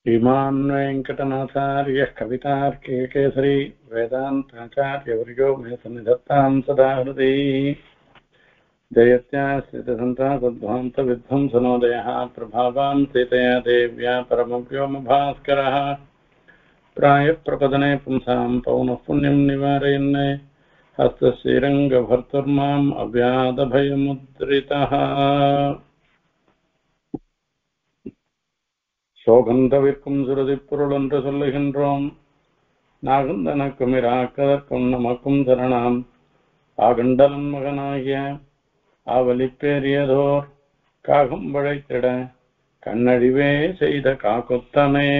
श्रीमान् वेङ्कटनाथार्यः कवितार्किकेसरी वेदान्ताचार्यवर्यो मे सन्निधत्तां सदा हृदि जयत्याश्रितसन्तासद्भान्तविध्वंसनोदयः प्रभावान् सीतया देव्या परमव्योमभास्करः प्रायः प्रपदने पुंसां पौनः पुण्यं निवारयन् हस्तश्रीरङ्गभर्तुर्माम् अव्याधभयमुद्रितः சோகந்தவிற்கும் சுருதி பொருள் என்று சொல்லுகின்றோம். நாகந்தனக்கும் இராக்கதற்கும் நமக்கும் சரணாம் ஆகண்டலன் மகனாகிய ஆவலிப்பேரியதோர் காகம் வழைத்திட கண்ணழிவே செய்த காக்குத்தனே.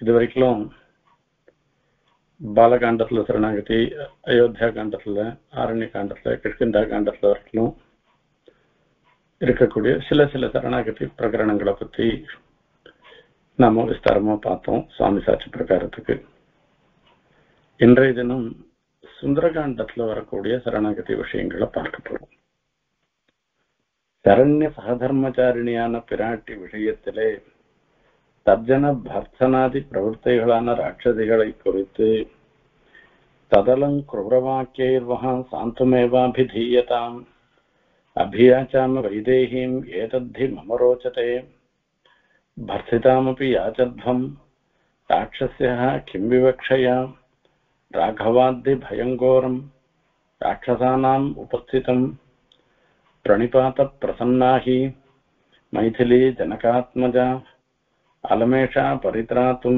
இதுவரைக்கும் பாலகாண்டத்துல சரணாகதி, அயோத்தியா காண்டத்துல, ஆரண்ய காண்டத்துல, கிஷ்கிந்தா காண்டத்துல வரைக்கும் இருக்கக்கூடிய சில சரணாகதி பிரகரணங்களை பத்தி நாம விஸ்தாரமா பார்த்தோம் சுவாமி சாட்சி பிரகாரத்துக்கு. இன்றைய தினம் சுந்தரகாண்டத்துல வரக்கூடிய சரணாகதி விஷயங்களை பார்க்க போறோம். சரண்ய சகதர்மச்சாரிணியான பிராட்டி விஷயத்திலே தர்ஜன பர்த்தனாதி பிரவர்த்திகளான ராட்சதிகளை குறித்து ததலம் குரூரவாக்கியைர்வஹ சாந்தமேவாபிதீயதாம் अभियाचाम वैदेहीं एतद्धि मम रोचते भर्सितामपि याचध्वं राक्षस्यः किं विवक्षया राघवाद्दि भयङ्घोरं राक्षसानाम् उपस्थितं प्रणिपात प्रसन्ना हि मैथिली जनकात्मजा अलमेषा परित्रातुं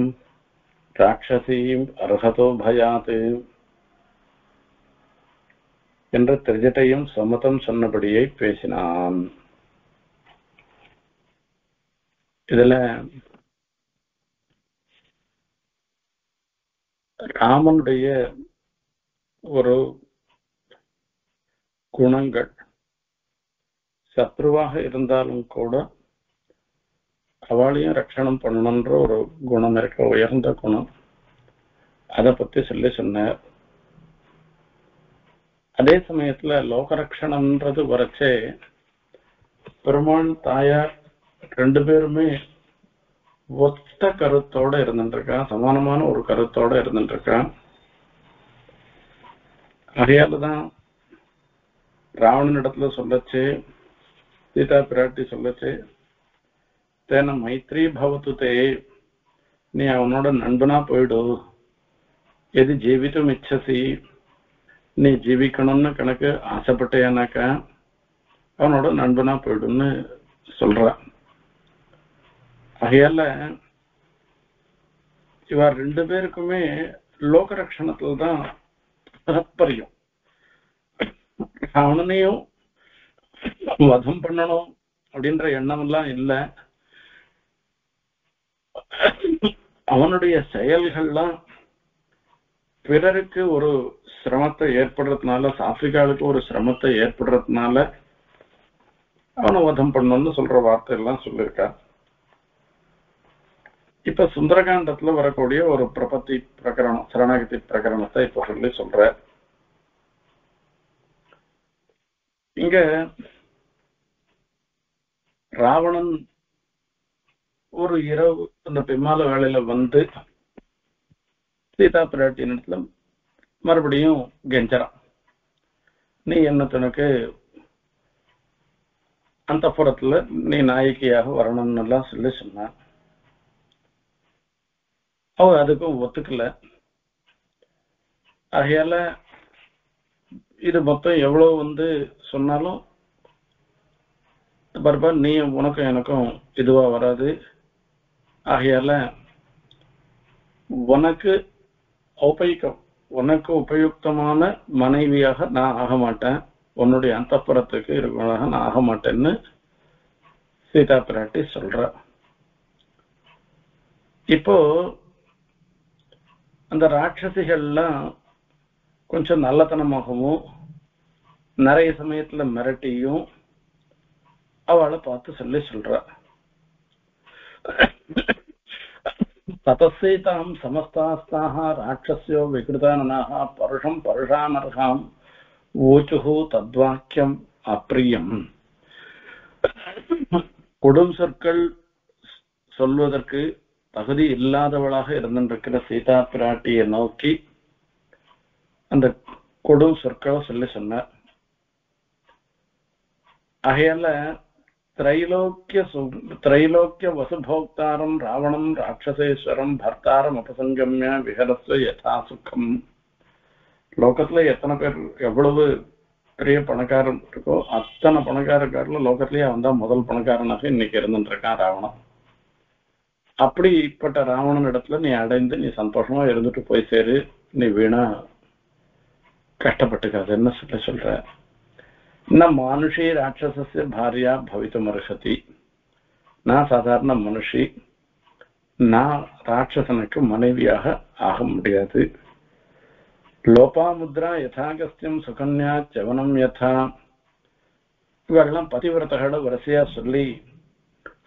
राक्षसीम् अर्हतो भयात् என்ற திரிஜட்டையும் சம்மதம் சொன்னபடியே பேசினான். இதுல ராமனுடைய ஒரு குணங்கள், சத்ருவாக இருந்தாலும் கூட அவளையும் ரட்சணம் பண்ணணுன்ற ஒரு குணம் இருக்க, உயர்ந்த குணம். அதை பத்தி சொன்னார். அதே சமயத்துல லோகரட்சணம்ன்றது வரைச்சே பெருமாள் தாயார் ரெண்டு பேருமே ஒத்த கருத்தோட இருந்துருக்கா, சமானமான ஒரு கருத்தோட இருந்துருக்கா. அதையாலதான் ராவணனிடத்துல சொல்லச்சு, சீதா பிராட்டி சொல்லச்சு, தேன மைத்ரி பவத்து தே, நீ அவனோட நண்பனா போயிடு, எது ஜீவித்தும் இச்சசி, நீ ஜீவிக்கணும்னு கணக்கு ஆசைப்பட்டேனாக்கா அவனோட நண்பனா போயிடுன்னு சொல்ற. ஆகையால இவ ரெண்டு பேருக்குமே லோகரட்சணத்துலதான் தாற்பயம். அவனையும் வதம் பண்ணணும் அப்படின்ற எண்ணம் எல்லாம் இல்லை. அவனுடைய செயல்கள்லாம் பிறருக்கு ஒரு சிரமத்தை ஏற்படுறதுனால, சாத்விகாலுக்கு ஒரு சிரமத்தை ஏற்படுறதுனால அவனை வதம் பண்ணணும்னு சொல்ற வார்த்தை எல்லாம் சொல்லியிருக்கா. இப்ப சுந்தரகாண்டத்துல வரக்கூடிய ஒரு பிரபத்தி பிரகரணம், சரணாகதி பிரகரணத்தை இப்ப சொல்ற. இங்க ராவணன் ஒரு இரவு அந்த பிம்மால வேளையில வந்து சீதா பிராட்டியின் இடத்துல மறுபடியும் கெஞ்சறான், நீ என்ன தனக்கு அந்த புறத்துல நீ நாயகியாக வரணும்னு எல்லாம் சொன்னான். அவ அதுக்கும் ஒத்துக்கல. ஆகையால இது மொத்தம் எவ்வளவு சொன்னாலும் பரப்பா நீ உனக்கும் எனக்கும் இதுவா வராது. ஆகையால உனக்கு உபயுக்தமான மனைவியாக நான் ஆக மாட்டேன், உன்னுடைய அந்தப்புறத்துக்கு இருக்கவனாக நான் ஆக மாட்டேன்னு சீதா பிராட்டி சொல்ற. இப்போ அந்த ராட்சசிகள்லாம் கொஞ்சம் நல்லத்தனமாகவும் நிறைய சமயத்துல மிரட்டியும் அவளை பார்த்து சொல்ற. ததசீதாம் சமஸ்தாஸ்தாக ராட்சஸ்யோ விகிருதானனாக பருஷம் பருஷானர்ஹாம் ஊச்சுஹு தத்வாக்கியம் அப்பிரியம். கொடும் சொற்கள் சொல்வதற்கு தகுதி இல்லாதவளாக இருந்திருக்கிற சீதா பிராட்டியை நோக்கி அந்த கொடும் சொற்களை சொன்னார். ஆகையால திரைலோக்கிய வசுபோக்தாரம் ராவணம் ராட்சசேஸ்வரம் பர்த்தாரம் அபசங்கம்ய விஹரஸ்வ யதா சுகம். லோகத்துல எத்தனை பேர் எவ்வளவு பெரிய பணக்காரன் இருக்கோ அத்தனை பணக்காரக்காரில லோகத்திலேயே அவன் தான் முதல் பணக்காரனாக இன்னைக்கு இருந்துட்டு இருக்கான் ராவணன். அப்படிப்பட்ட ராவணன் இடத்துல நீ அடைந்து நீ சந்தோஷமா இருந்துட்டு போய் சேரு, நீ வீணா கஷ்டப்பட்டுக்காதுன்னு சொல்ற. இன்னும் மனுஷி ராட்சச பாரியா பவித்தும் அர்ஹதி. நான் சாதாரண மனுஷி, நான் ராட்சசனுக்கு மனைவியாக ஆக முடியாது. லோபாமுத்ரா யதாகஸ்தியம் சுகன்யா சவனம் யதா. இவெல்லாம் பதிவிரதகளை வரிசையா சொல்லி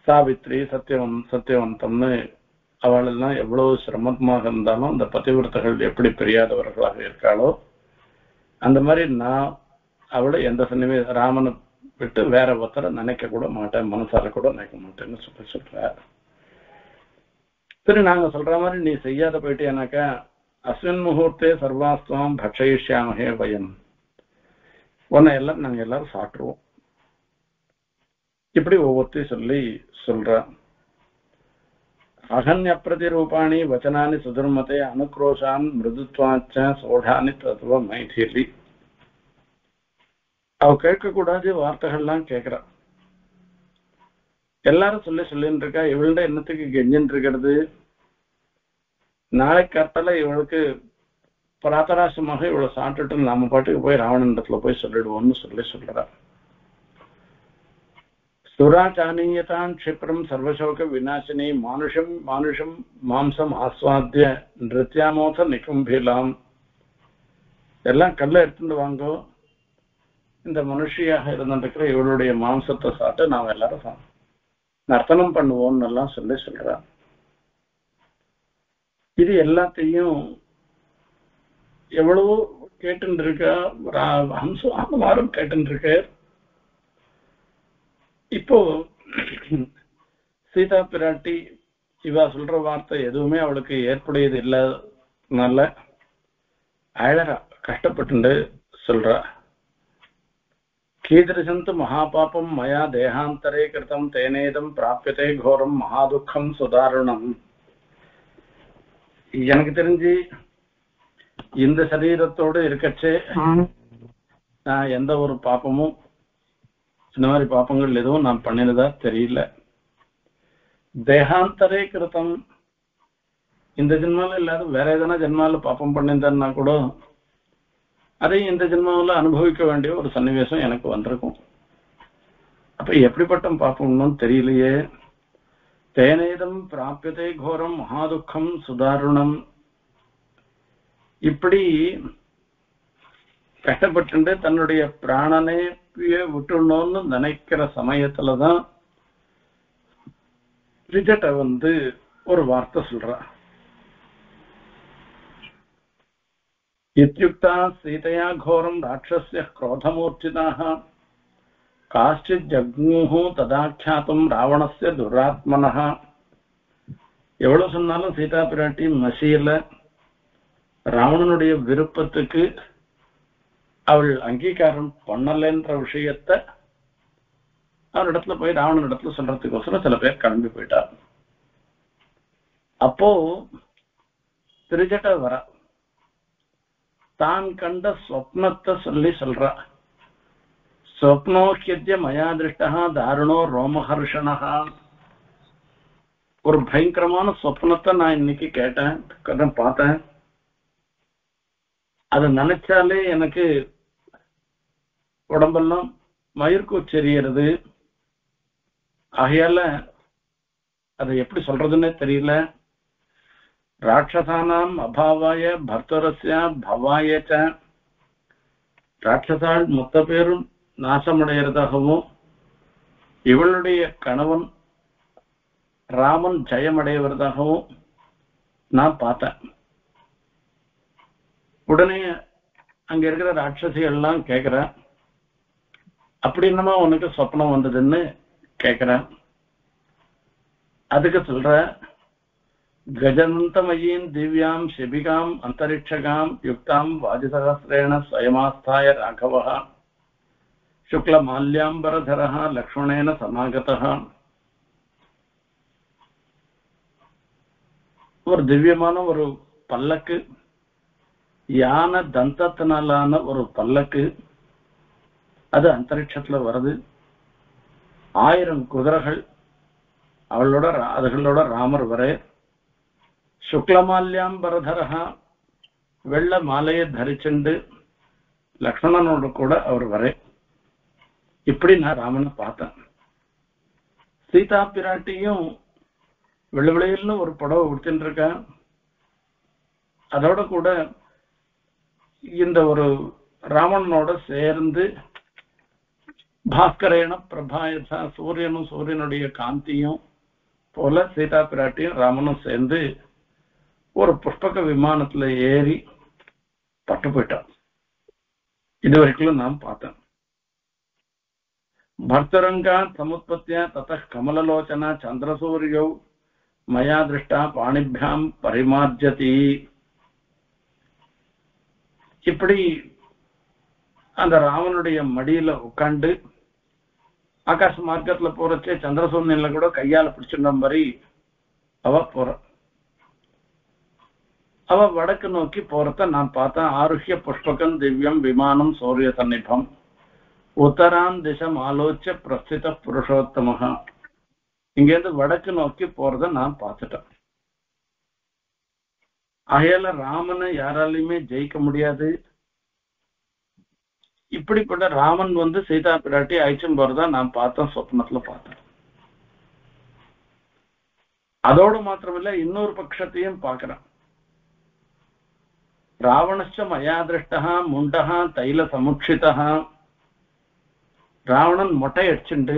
சாவித்ரி சத்தியவந்தம்னு அவளெல்லாம் எவ்வளவு சிரமமாக இருந்தாலும் அந்த பதிவிரதகள் எப்படி பிரியாதவர்களாக இருக்காளோ அந்த மாதிரி நான் அவளை எந்த சன்னிவேச ராமனை விட்டு வேற ஒருத்தரை நினைக்க கூட மாட்டேன், மனசார கூட நினைக்க மாட்டேன்னு சொல்ற. சரி, நாங்க சொல்ற மாதிரி நீ செய்யாத போயிட்டேனாக்கா அஸ்வின் முகூர்த்தே சர்வாஸ்தவம் பக்ஷயிஷ்யாமஹே வயம், உன்னை எல்லாம் நாங்க எல்லாரும் சாப்பிட்டுருவோம். இப்படி ஒவ்வொருத்தையும் சொல்லி சொல்ற. அகன்ய பிரதிரூபாணி வச்சனானி சுதுர்மதே அனுக்ரோஷான் மிருதுத்வாச்ச சோடானி தத்துவ மைதிலி. அவ கேட்க கூடாது வார்த்தைகள்லாம் கேட்கிறா. எல்லாரும் சொல்லின்னு இருக்கா. இவள்ட என்னத்துக்கு கெஞ்சின்னு இருக்கிறது? நாளை கட்டல இவளுக்கு பிராத்தராசமாக இவளை சாப்பிட்டுட்டு நாம பாட்டுக்கு போய் ராவணனிடத்துல போய் சொல்லிடுவோம்னு சொல்றா. சுராச்சானீயதான் க்ஷிப்ரம் சர்வசோக விநாசினி மானுஷம் மாம்சம் ஆஸ்வாத்திய நிருத்தியாமோத நிகும்பிலாம். எல்லாம் கல்ல எடுத்துட்டு வாங்கோ, இந்த மனுஷியாக இருந்திருக்கிற இவளுடைய மாம்சத்தை சாப்பிட்டு நாம எல்லாரும் நர்த்தனம் பண்ணுவோம்னு எல்லாம் சொல்றா. இது எல்லாத்தையும் எவ்வளவோ கேட்டு இருக்கா. ஹம்சமாரும் கேட்டு இருக்க. இப்போ சீதா பிராட்டி இவா சொல்ற வார்த்தை எதுவுமே அவளுக்கு ஏற்புடையது இல்லைனால அழறா, கஷ்டப்பட்டு சொல்றா. கீதரிசந்து மகாபாபம் மயா தேகாந்தரே கிருத்தம் தேனேதம் பிராபியதே கோரம் மகாதுக்கம் சுதாரணம். எனக்கு தெரிஞ்சு இந்த சரீரத்தோடு இருக்கச்சே நான் எந்த ஒரு பாப்பமும் இந்த மாதிரி பாப்பங்கள் எதுவும் நான் பண்ணினதா தெரியல. தேகாந்தரே கிருத்தம், இந்த ஜென்மால இல்லாத வேற எதனா ஜென்மால பாப்பம் பண்ணியிருந்தேன்னா கூட அதையும் இந்த ஜென்மாவில அனுபவிக்க வேண்டிய ஒரு சன்னிவேசம் எனக்கு வந்திருக்கும். அப்ப எப்படிப்பட்ட பாப்பம்னு தெரியலையே. தேனேதம் பிராபியதே கோரம் மகாதுக்கம் சுதாரணம். இப்படி கஷ்டப்பட்டு தன்னுடைய பிராணனே விட்டுணும்னு நினைக்கிற சமயத்துலதான் ரிஜட்ட ஒரு வார்த்தை சொல்றா. இத்யுக்தா சீதையா கோரம் ராட்சஸ்ய क्रोधमूर्छिताः காஷ்டித் ஜக்முஹு ததாख्यातुம் ராவணஸ்ய துராத்மனः. எவ்வளவு சொன்னாலும் சீதா பிராட்டி மசியல. ராவணனுடைய விருப்பத்துக்கு அவள் அங்கீகாரம் பண்ணலன்ற விஷயத்த அவரிடத்துல போய் ராவணன் இடத்துல சொல்றதுக்கோசரம் சில பேர் கிளம்பி போயிட்டார். அப்போ திருஜட்ட வர தான் கண்ட சொப்னத்தை சொல்றா. ஸ்வப்னோஹ்யத்ய மயா திருஷ்டா தாருணோ ரோமஹர்ஷணா. ஒரு பயங்கரமான சொப்னத்தை நான் இன்னைக்கு கேட்டேன், பார்த்தேன். அதை நினைச்சாலே எனக்கு உடம்பெல்லாம் மயிர்கூச்செறியறது. ஆகையால அதை எப்படி சொல்றதுன்னே தெரியல. ராட்சசானாம் அபாவாய பர்த்தரஸ்ய பவாயச்ச. ராட்சசால் மொத்த பேரும் நாசமடைகிறதாகவும் இவளுடைய கணவன் ராமன் ஜெயமடைவதாகவும் நான் பார்த்தேன். உடனே அங்க இருக்கிற ராட்சசிகள் எல்லாம் கேட்கிற, அப்படி என்னமா உனக்கு சொப்னம் வந்ததுன்னு கேட்கிற. அதுக்கு சொல்ற கஜனந்தமயீம் திவ்யாம் சிபிகாம் அந்தரிக்ஷகாம் யுக்தாம் வாஜிசகஸ்ரேண ஸ்வயமாஸ்தாய ராகவः शुक्लमाल्याम्बरधरः लक्ष्मणेन समागतः ஒரு திவ்யமான ஒரு பல்லக்கு, யானை தந்தத்தினாலான ஒரு பல்லக்கு, அது அந்தரிக்ஷத்துல வருது. 1000 குதிரைகள், அதுகளோட ராமர் வர. சுக்லமால்யாம்பரதரா, வெள்ள மாலையை தரிச்சுண்டு லக்ஷ்மணனோடு கூட அவர் வர. இப்படி நான் ராமனை பார்த்தேன். சீதா பிராட்டியும் வெள்ளவெளியில்னு ஒரு புடவை உடுத்தின்னு இருக்கேன். அதோட கூட இந்த ஒரு ராமனோட சேர்ந்து பாஸ்கரேன பிரபாயசா, சூரியனும் சூரியனுடைய காந்தியும் போல சீதா பிராட்டியும் ராமனும் சேர்ந்து ஒரு புஷ்பக விமானத்துல ஏறி பட்டு போயிட்டான். இது வரைக்கும் நான் பார்த்தேன். भर्तरंगा समुत्पत्त्या ततः कमललोचना चंद्रसूर्यौ मया दृष्टा पाणिभ्याम परिमार्जति. இப்படி அந்த ராவனுடைய மடியில உட்காந்து ஆகாச மார்க்கத்துல போறச்சே சந்திரசூரியன்ல கூட கையால பிடிச்சிருந்த மாதிரி அவ போற. அவ வடக்கு நோக்கி போறத நான் பார்த்தேன். ஆருஹ்ய புஷ்பகம் திவ்யம் விமானம் சூரிய சன்னிபம் உத்தரான் திசம் ஆலோச்ச பிரஸ்தித புருஷோத்தமஹா. இங்கிருந்து வடக்கு நோக்கி போறத நான் பார்த்துட்டேன். ஆகையால ராமனை யாராலையுமே ஜெயிக்க முடியாது. இப்படிப்பட்ட ராமன் சீதா பிராட்டி அழிச்சும் போறதா நான் பார்த்தேன், சொப்னத்துல பார்த்தேன். அதோடு மாத்திரமில்ல, இன்னொரு பட்சத்தையும் பார்க்கிறேன். ராவணஸ்ச மயா திருஷ்டா முண்டஹா தைல சமுட்சிதா. ராவணன் மொட்டை அடிச்சுண்டு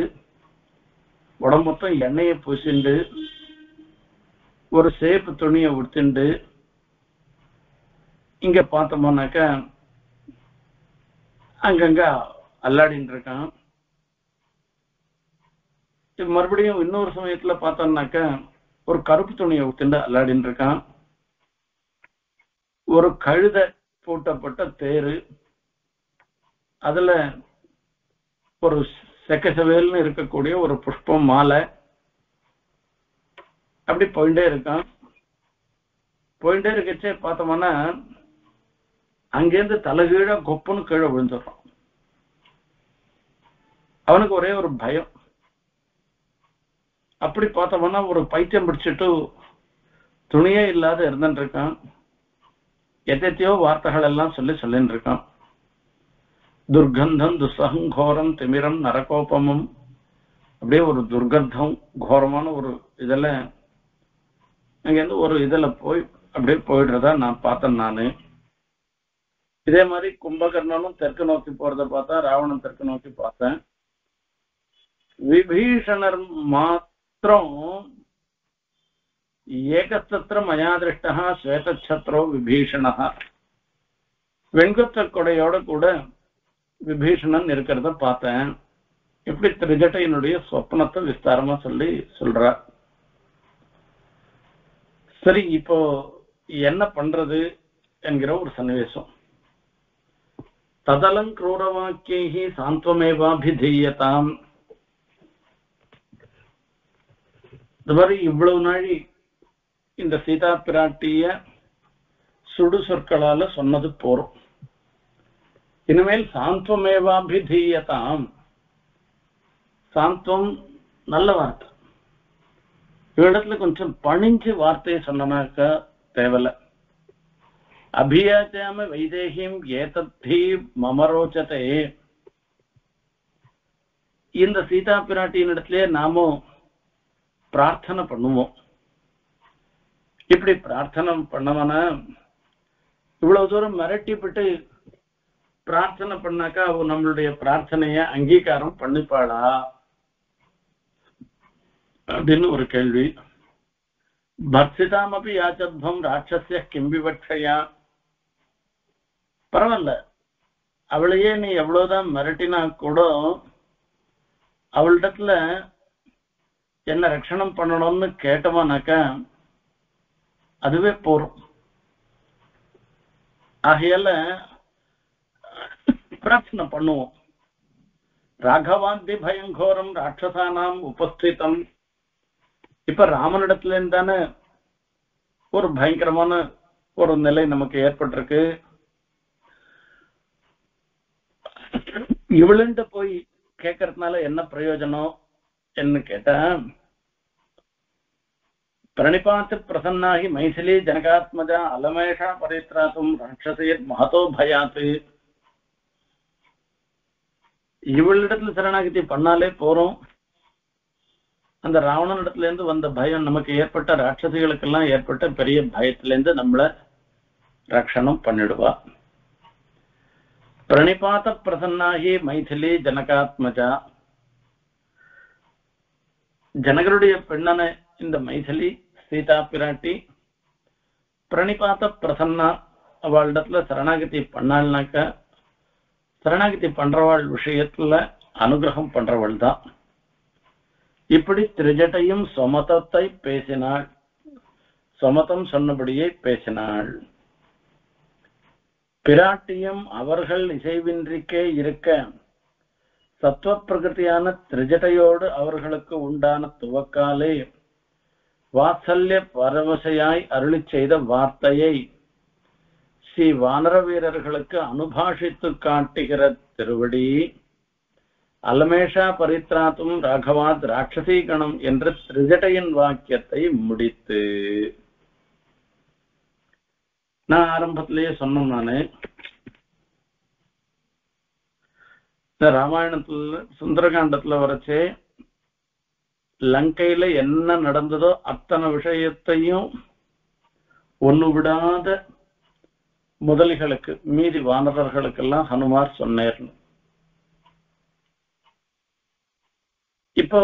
உடம்பு மொத்தம் எண்ணெயை பூசிண்டு ஒரு சேப்பு துணியை உடுத்திண்டு இங்க பார்த்தோம்னாக்க அங்கங்க அல்லாடின்னு இருக்கான். மறுபடியும் இன்னொரு சமயத்துல பார்த்தோம்னாக்க ஒரு கருப்பு துணியை உடுத்திண்டு அல்லாடின்னு இருக்கான். ஒரு கழுதை பூட்டப்பட்ட தேரு, அதுல ஒரு செக்கசவேல்னு இருக்கக்கூடிய ஒரு புஷ்பம் மாலை, அப்படி போயிட்டே இருக்கான். போயிட்டே இருக்கச்சே பார்த்தோம்னா அங்கேருந்து தலைகீழ கொப்புன்னு கீழே விழுந்துடுறான். அவனுக்கு ஒரே ஒரு பயம். அப்படி பார்த்தோம்னா ஒரு பைத்தியம் பிடிச்சிட்டு துணியே இல்லாத இருந்துட்டு இருக்கான். எத்தையோ வார்த்தைகள் எல்லாம் சொல்லின்னு இருக்கான். துர்கந்தம் துசகோரம் திமிரம் நரகோபமும், அப்படியே ஒரு துர்கந்தம் கோரமான ஒரு இதுல அங்கிருந்து ஒரு இதுல போய் அப்படியே போயிடுறதா நான் பார்த்தேன். நானு இதே மாதிரி கும்பகர்ணனும் தெற்கு நோக்கி போறத பார்த்தா, ராவணன் தெற்கு நோக்கி பார்த்தேன். விபீஷணர் மாத்திரம் ஏகசத்திர மயா திருஷ்டா ஸ்வேதச்சத்ரோ விபீஷணா. வெண்கொத்த கொடையோட கூட விபீஷணன் இருக்கிறத பார்த்தேன். இப்படி திரிஜட்டையினுடைய சொப்னத்தை விஸ்தாரமா சொல்ற. சரி, இப்போ என்ன பண்றது என்கிற ஒரு சன்னிவேசம். ததலம் கிரூரவாக்கியை சாந்த்வமேவாபிதீயதாம். இந்த மாதிரி இவ்வளவு நாள் இந்த சீதா பிராட்டிய சுடு சொற்களால சொன்னது போறோம். இனிமேல் சாந்த்வமேவாபிதீயதாம். சாந்தம் நல்ல வார்த்தை. இவ்விடத்துல கொஞ்சம் பணிஞ்சு வார்த்தையை சொன்னாக்க தேவல. அபியாச்சாம வைதேகிம் ஏதத்தி மமரோச்சதே. இந்த சீதா பிராட்டியின் இடத்திலே நாமும் பிரார்த்தனை பண்ணுவோம். இப்படி பிரார்த்தனை பண்ணவனா இவ்வளவு தூரம் மிரட்டிப்பட்டு பிரார்த்தனை பண்ணாக்கா அவ நம்மளுடைய பிரார்த்தனைய அங்கீகாரம் பண்ணிப்பாளா அப்படின்னு ஒரு கேள்வி. பர்சிதாம் அப்படி யாச்சத்வம் ராட்சசிய கிம்பிவட்சையா. பரவாயில்ல, அவளையே நீ எவ்வளவுதான் மிரட்டினா கூட அவளிடத்துல என்ன ரட்சணம் பண்ணணும்னு கேட்டோமானாக்கா அதுவே போறோம். ஆகையால பிரார்த்தனை பண்ணுவோம். ராகவாந்தி பயங்கோரம் ராட்சசானாம் உபஸ்திதம். இப்ப ராமனிடத்துல இருந்தானே ஒரு பயங்கரமான ஒரு நிலை நமக்கு ஏற்பட்டிருக்கு. இவளுண்ட போய் கேட்கறதுனால என்ன பிரயோஜனம் என்று கேட்டா, பிரணிபாத்து பிரசன்னாகி மைசிலி ஜனகாத்மஜா அலமேஷா பரித்ராத்தும் ராட்சசீர் மகதோ பயாத்து. இவளிடத்துல சரணாகதி பண்ணாலே போறோம். அந்த ராவணனிடத்துல இருந்து வந்த பயம் நமக்கு ஏற்பட்ட ராட்சசிகளுக்கெல்லாம் ஏற்பட்ட பெரிய பயத்திலிருந்து நம்மள ரட்சணம் பண்ணிடுவா. பிரணிபாத பிரசன்னாகி மைதிலி ஜனகாத்மஜா. ஜனகருடைய பெண்ணான இந்த மைதிலி சீதா பிராட்டி பிரணிபாத பிரசன்னா அவளிடத்துல சரணாகதி பண்ணாள்னாக்கா சரணாகதி பண்றவாள் விஷயத்துல அனுகிரகம் பண்றவள் தான். இப்படி திரிஜட்டையும் சொமதத்தை பேசினாள். சொமதம் சொன்னபடியே பேசினாள். பிராட்டியும் அவர்கள் இசைவின்றிக்கே இருக்க சத்துவ பிரகிருதியான திரிஜட்டையோடு அவர்களுக்கு உண்டான துவக்காலே வாத்சல்ய பரவசையாய் அருளி செய்த வார்த்தையை ஸ்ரீ வானர வீரர்களுக்கு அனுபாஷித்து காட்டுகிற திருவடி அலமேஷா பரித்ராத்தும் ராகவாத் ராட்சசீகணம் என்ற திரிஜட்டையின் வாக்கியத்தை முடித்து. நான் ஆரம்பத்திலேயே சொன்னோம். நானு இந்த ராமாயணத்துல சுந்தரகாண்டத்துல வரைச்சே லங்கையில என்ன நடந்ததோ அத்தனை விஷயத்தையும் ஒண்ணு விடாத முதலிகளுக்கு மீதி வானரர்களுக்கெல்லாம் ஹனுமார் சொன்னார். இப்போ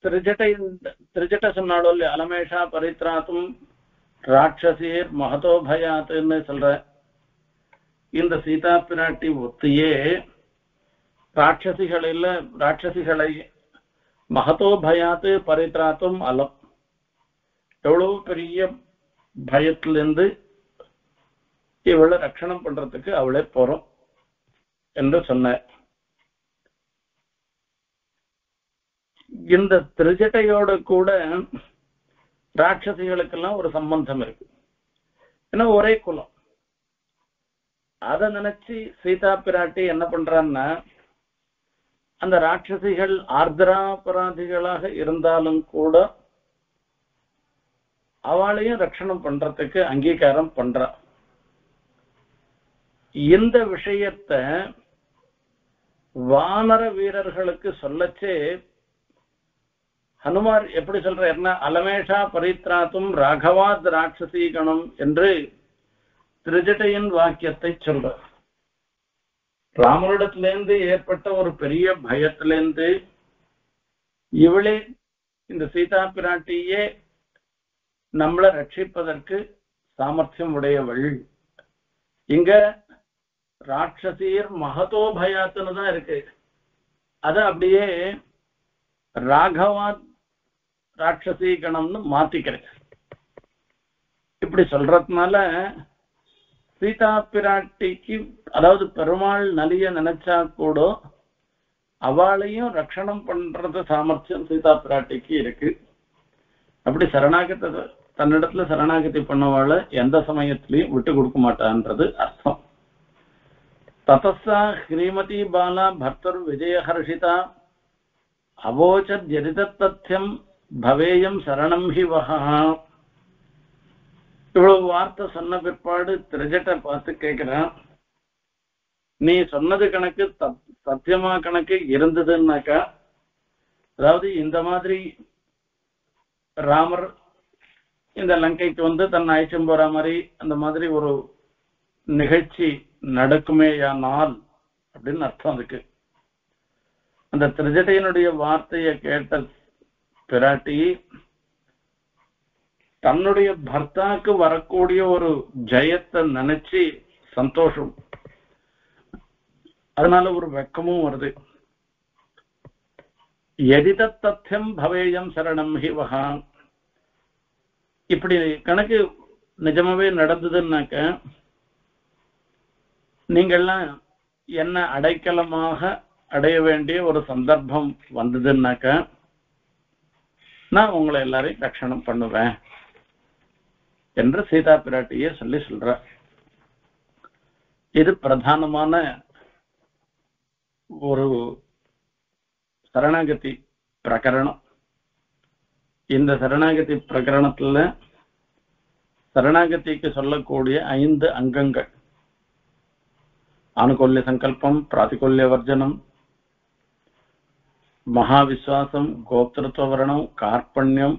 திரிஜட்ட சொன்னாலும் இல்லையா, அலமேஷா பரித்ராத்தும் ராட்சசீர் மகதோ பயாத்துன்னு சொல்ற இந்த சீதா பிராட்டி ஒத்தியே ராட்சசிகளை மகதோ பயாத்து பரித்ராத்தும் அலம், எவ்வளவு பெரிய பயத்திலிருந்து இவளை ரட்சணம் பண்றதுக்கு அவளே போறோம் என்று சொன்ன. இந்த திரிஜட்டையோட கூட ராட்சசிகளுக்கெல்லாம் ஒரு சம்பந்தம் இருக்கு. ஏன்னா ஒரே குலம். அதை நினைச்சு சீதா பிராட்டி என்ன பண்றான்னா, அந்த ராட்சசிகள் ஆர்திராபராதிகளாக இருந்தாலும் கூட அவளையும் ரட்சணம் பண்றதுக்கு அங்கீகாரம் பண்றா. இந்த விஷயத்த வானர வீரர்களுக்கு சொல்லச்சே ஹனுமார் எப்படி சொல்றாருன்னா, அலமேஷா பரித்ராத்தும் ராகவாத் ராட்சசீகணம் என்று திரிஜட்டையின் வாக்கியத்தை சொல்ற. ராமனிடத்திலிருந்து ஏற்பட்ட ஒரு பெரிய பயத்திலிருந்து இவளே இந்த சீதா பிராட்டியே நம்மளை ரட்சிப்பதற்கு சாமர்த்தியம் உடையவள். இங்க ராட்சசீர் மகதோ பயாத்துன்னு தான் இருக்கு. அத அப்படியே ராகவாத் ராட்சசீகணம்னு மாத்திக்கிறேன். இப்படி சொல்றதுனால சீதா பிராட்டிக்கு, அதாவது பெருமாள் நலிய நினைச்சா கூட அவளையும் ரட்சணம் பண்றது சாமர்த்தியம் சீதா பிராட்டிக்கு இருக்கு. அப்படி சரணாகத்தை தன்னிடத்துல சரணாகதி பண்ணவாள எந்த சமயத்திலையும் விட்டு கொடுக்க மாட்டான்றது அர்த்தம். ததஸ்ஸா ஸ்ரீமதி பாலா பர்த்தர் விஜயஹர்ஷிதா அவோச்சத் ஜரிதத்தத்யம் பவேயம் சரணம் ஹி வஹா. இவ்வளவு வார்த்தை சொன்ன பிற்பாடு திரிஜட்டை பார்த்து கேட்கிறான், நீ சொன்னது கணக்கு சத்தியமா கணக்கு இருந்ததுன்னாக்கா, அதாவது இந்த மாதிரி ராமர் இந்த லங்கைக்கு வந்து தன்னை அழைச்சும் போற மாதிரி அந்த மாதிரி ஒரு நிகழ்ச்சி நடக்குமேயானால் அப்படின்னு அர்த்தம் அதுக்கு. அந்த திரிஜட்டையினுடைய வார்த்தையை கேட்ட பிராட்டி தன்னுடைய பர்த்தாக்கு வரக்கூடிய ஒரு ஜெயத்தை நினைச்சு சந்தோஷம், அதனால ஒரு வெக்கமும் வருது. எதிதத் தத்யம் பவேயம் சரணம் ஹி வஹா. இப்படி கணக்கு நிஜமாவே நடந்ததுன்னாக்க நீங்கள்லாம் என்ன அடைக்கலமாக அடைய வேண்டிய ஒரு சந்தர்ப்பம் வந்ததுன்னாக்க நான் உங்களை எல்லாரையும் ரட்சணம் பண்ணுவேன் என்று சீதா பிராட்டியே சொல்ற. இது பிரதானமான ஒரு சரணாகதி பிரகரணம். இந்த சரணாகதி பிரகரணத்துல சரணாகதிக்கு சொல்லக்கூடிய 5 அங்கங்கள்: ஆனுகூல்ய சங்கல்பம், பிராதிகூல்ய வர்ஜனம், மகாவிஸ்வாசம், கோப்திருத்துவ வர்ணம், கார்பண்யம்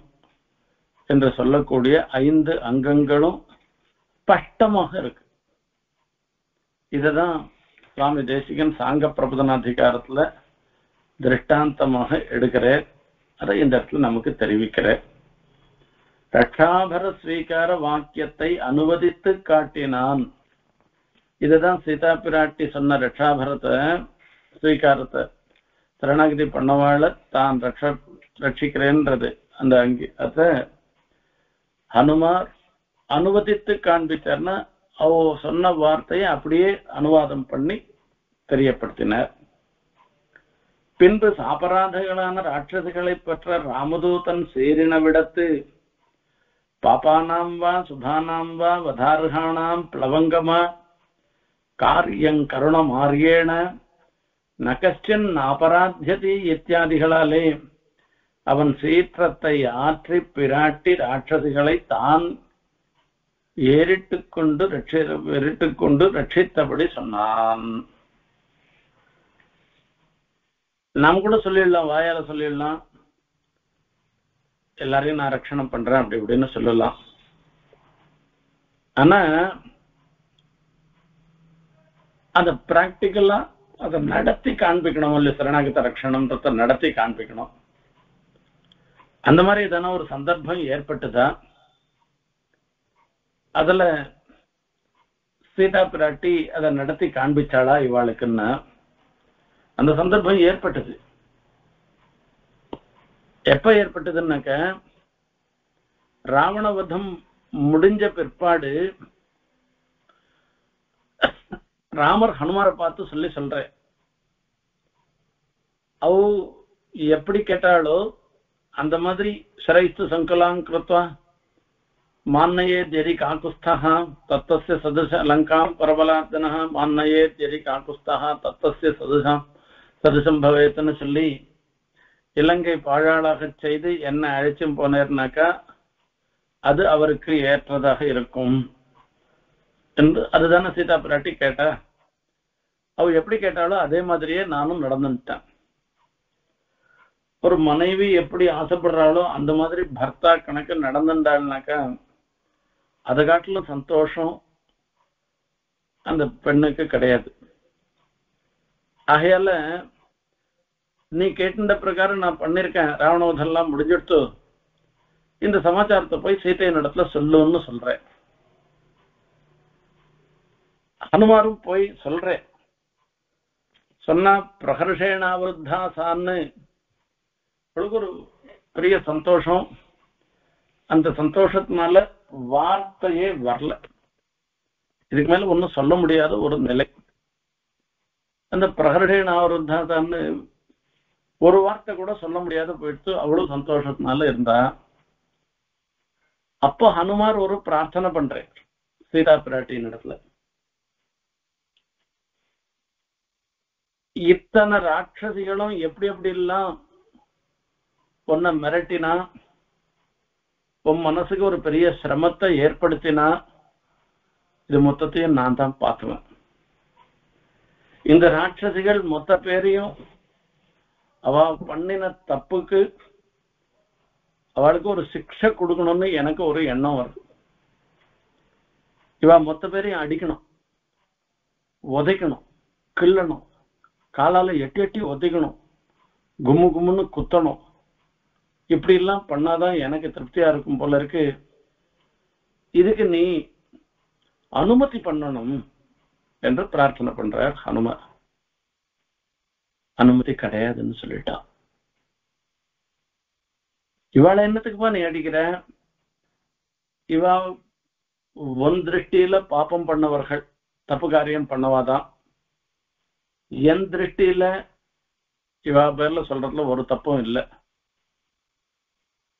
என்று சொல்லக்கூடிய 5 அங்கங்களும் ஸ்பஷ்டமாக இருக்கு. இதுதான் சுவாமி தேசிகன் சாங்க பிரபதனாதிகாரத்துல திருஷ்டாந்தமாக எடுக்கிறார். அதை இந்த இடத்துல நமக்கு தெரிவிக்கிறார். ரட்சாபர ஸ்வீகார வாக்கியத்தை அனுவதித்து காட்டினான். இதுதான் சீதா பிராட்டி சொன்ன ரட்சாபரத்தை ஸ்வீகாரத்தை, சரணாகதி பண்ணவாழ தான் ரட்சிக்கிறேன்றது அந்த அதை ஹனுமார் அனுவதித்து காண்பித்தார்னா அவ சொன்ன வார்த்தையை அப்படியே அனுவாதம் பண்ணி தெரியப்படுத்தினார். பின்பு சாபராதகளான ராட்சசிகளை பெற்ற ராமதூதன் சேரின விடத்து பாபானாம் வா சுதானாம் வா வதார்ஹானாம் பிளவங்கமா காரியம் கருணமாரியேன நகஸ்டின் அபராத்தியதி இத்தியாதிகளாலே அவன் சீற்றத்தை ஆற்றி பிராட்டி ராட்சசிகளை தான் ஏறிட்டுக்கொண்டு ரட்சித்தபடி சொன்னான். நாம் கூட சொல்லிடலாம், வாயால சொல்லிடலாம், எல்லாரையும் நான் ரட்சணம் பண்றேன் அப்படி இப்படின்னு சொல்லலாம். ஆனா அத பிராக்டிக்கலா அதை நடத்தி காண்பிக்கணும் இல்ல, சரணாகத ரட்சணம்ன்றத நடத்தி காண்பிக்கணும். அந்த மாதிரி எதனா ஒரு சந்தர்ப்பம் ஏற்பட்டுதா? அதுல சீதா பிராட்டி அதை நடத்தி காண்பிச்சாளா இவாளுக்குன்னா? அந்த சந்தர்ப்பம் ஏற்பட்டது. எப்ப ஏற்பட்டதுன்னாக்க ராவணவதம் முடிஞ்ச பிற்பாடு ராமர் ஹனுமாரை பார்த்து சொல்ற, அவ எப்படி கேட்டாலோ அந்த மாதிரி சிரைஸ்து சங்கலாம் கிருத்வா மான்னயே ஜரி காக்குஸ்தா தத்தஸ்ய சதுஷ லங்காம் பரபலாத்தன மான்னயே ஜரி காக்குஸ்தா தத்தஸ்ய சதுஷம் பவேத்துன்னு சொல்லி இலங்கை பாழாளாக செய்து என்ன அழைச்சும் போனேர்னாக்கா அது அவருக்கு ஏற்றதாக இருக்கும் என்று அதுதானே சீதா பிராட்டி கேட்டா. அவ எப்படி கேட்டாலோ அதே மாதிரியே நானும் நடந்துட்டேன். ஒரு மனைவி எப்படி ஆசைப்படுறாளோ அந்த மாதிரி பர்த்தா கணக்கு நடந்துட்டாள்னாக்கா அதை காட்டிலும் சந்தோஷம் அந்த பெண்ணுக்கு கிடையாது. ஆகையால நீ கேட்ட பிரகாரம் நான் பண்ணிருக்கேன், ராவணவதெல்லாம் முடிஞ்சிடுத்து, இந்த சமாச்சாரத்தை போய் சீத்தையின் இடத்துல சொல்லுன்னு சொல்றேன். ஹனுமாரும் போய் சொல்றேன். சொன்னா பிரகர்ஷேனாவிருத்தா சான்னு ஒரு பெரிய சந்தோஷம். அந்த சந்தோஷத்தினால வார்த்தையே வரல. இதுக்கு மேல ஒன்னும் சொல்ல முடியாத ஒரு நிலை. அந்த பிரகர்ஷேனாவிருத்தா சான்னு ஒரு வார்த்தை கூட சொல்ல முடியாத போயிடுச்சு. அவ்வளவு சந்தோஷத்தினால இருந்தா. அப்போ ஹனுமார் ஒரு பிரார்த்தனை பண்றேன் சீதா பிராட்டியின் இடத்துல. இத்தனை ராட்சசிகளும் எப்படி எப்படி எல்லாம் உன்னை மிரட்டினா, உன் மனசுக்கு ஒரு பெரிய சிரமத்தை ஏற்படுத்தினா, இது மொத்தத்தையும் நான் தான் பார்த்துவேன். இந்த ராட்சசிகள் மொத்த பேரையும் அவ பண்ணின தப்புக்கு அவளுக்கு ஒரு சிக்ஷை கொடுக்கணும்னு எனக்கு ஒரு எண்ணம் வருது. இவ மொத்த பேரையும் அடிக்கணும், உதைக்கணும், கிள்ளணும், காலால எட்டி எட்டி உதைக்கணும், கும்மு கும்முன்னு குத்தணும். இப்படி எல்லாம் பண்ணாதான் எனக்கு திருப்தியா இருக்கும் போல இருக்கு. இதுக்கு நீ அனுமதி பண்ணணும் என்று பிரார்த்தனை பண்றார் ஹனுமார். அனுமதி கிடையாதுன்னு சொல்லிட்டான். இவாளை என்னத்துக்குப்பா நீ அடிக்கிற? இவா உன் திருஷ்டியில பாப்பம் பண்ணவர்கள், தப்பு காரியம் பண்ணவாதான். என் திருஷ்டியில இவா பேர்ல சொல்றதுல ஒரு தப்பும் இல்லை.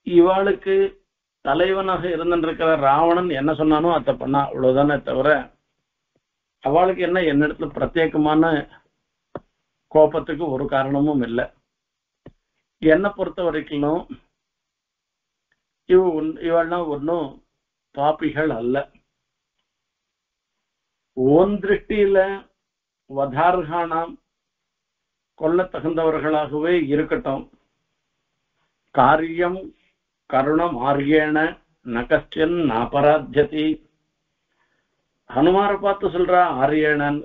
இவாளுக்கு தலைவனாக இருந்திருக்கிற ராவணன் என்ன சொன்னானோ அதை பண்ணா, அவ்வளவுதானே தவிர அவளுக்கு என்ன என்னிடத்துல பிரத்யேகமான கோபத்துக்கு ஒரு காரணமும் இல்லை. என்னை பொறுத்த வரைக்கும் இவள்லாம் ஒன்னும் பாப்பிகள் அல்ல. உன் திருஷ்டியில வதார்கானாம் கொல்ல தகுந்தவர்களாகவே இருக்கட்டும். காரியம் கருணம் ஆர்யேன நகஸ்டன் நாபராத்தியதி. ஹனுமாரை பார்த்து சொல்றா ஆரியேனன்,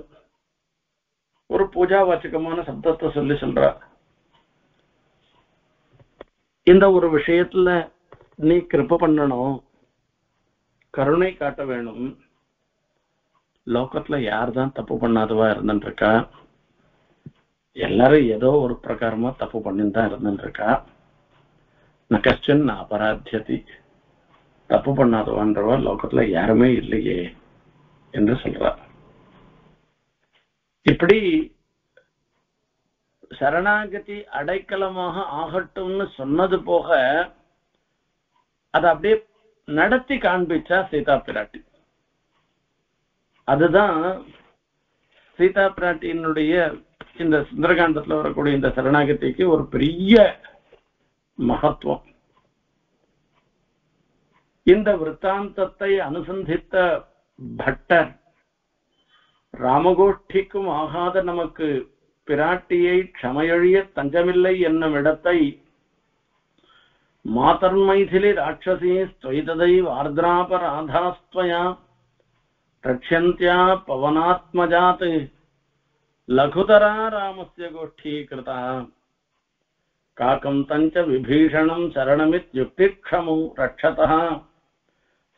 ஒரு பூஜா வாச்சகமான சப்தத்தை சொல்லி சொல்றா. இந்த ஒரு விஷயத்துல நீ கிருப பண்ணணும், கருணை காட்ட வேணும். லோகத்துல யார்தான் தப்பு பண்ணாதவா இருந்துருக்கா? எல்லாரும் ஏதோ ஒரு பிரகாரமா தப்பு பண்ணின்னு தான் இருந்துருக்கா. நகஸ்டன் அபராத்தியதி, தப்பு பண்ணாதவான்றவா லோகத்துல யாருமே இல்லையே என்று சொல்றார். இப்படி சரணாகதி அடைக்கலமாக ஆகட்டும்னு சொன்னது போக அதை அப்படியே நடத்தி காண்பிச்சா சீதா பிராட்டி. அதுதான் சீதா பிராட்டியினுடைய இந்த சுந்தரகாண்டத்துல வரக்கூடிய இந்த சரணாகதிக்கு ஒரு பெரிய மகத்துவம். இந்த விற்த்தாந்தத்தை அனுசந்தித்த பட்டர் ராமகோஷ்டிக்கும் ஆகாத நமக்கு பிராட்டியை க்ஷமையழிய தஞ்சமில்லை என்னும் இடத்தை மாதர்மைதிலி ராட்சசி ஸ்வைததை ஆர்திராபராதாஸ்த்வயா ரக்ஷந்தியா பவனாத்மஜாத் லகுதரா ராமஸ்ய கோஷ்டீகிருதா காக்கம் தஞ்ச விபீஷணம் சரணமித்யுக்திக்ஷமு ரக்ஷதः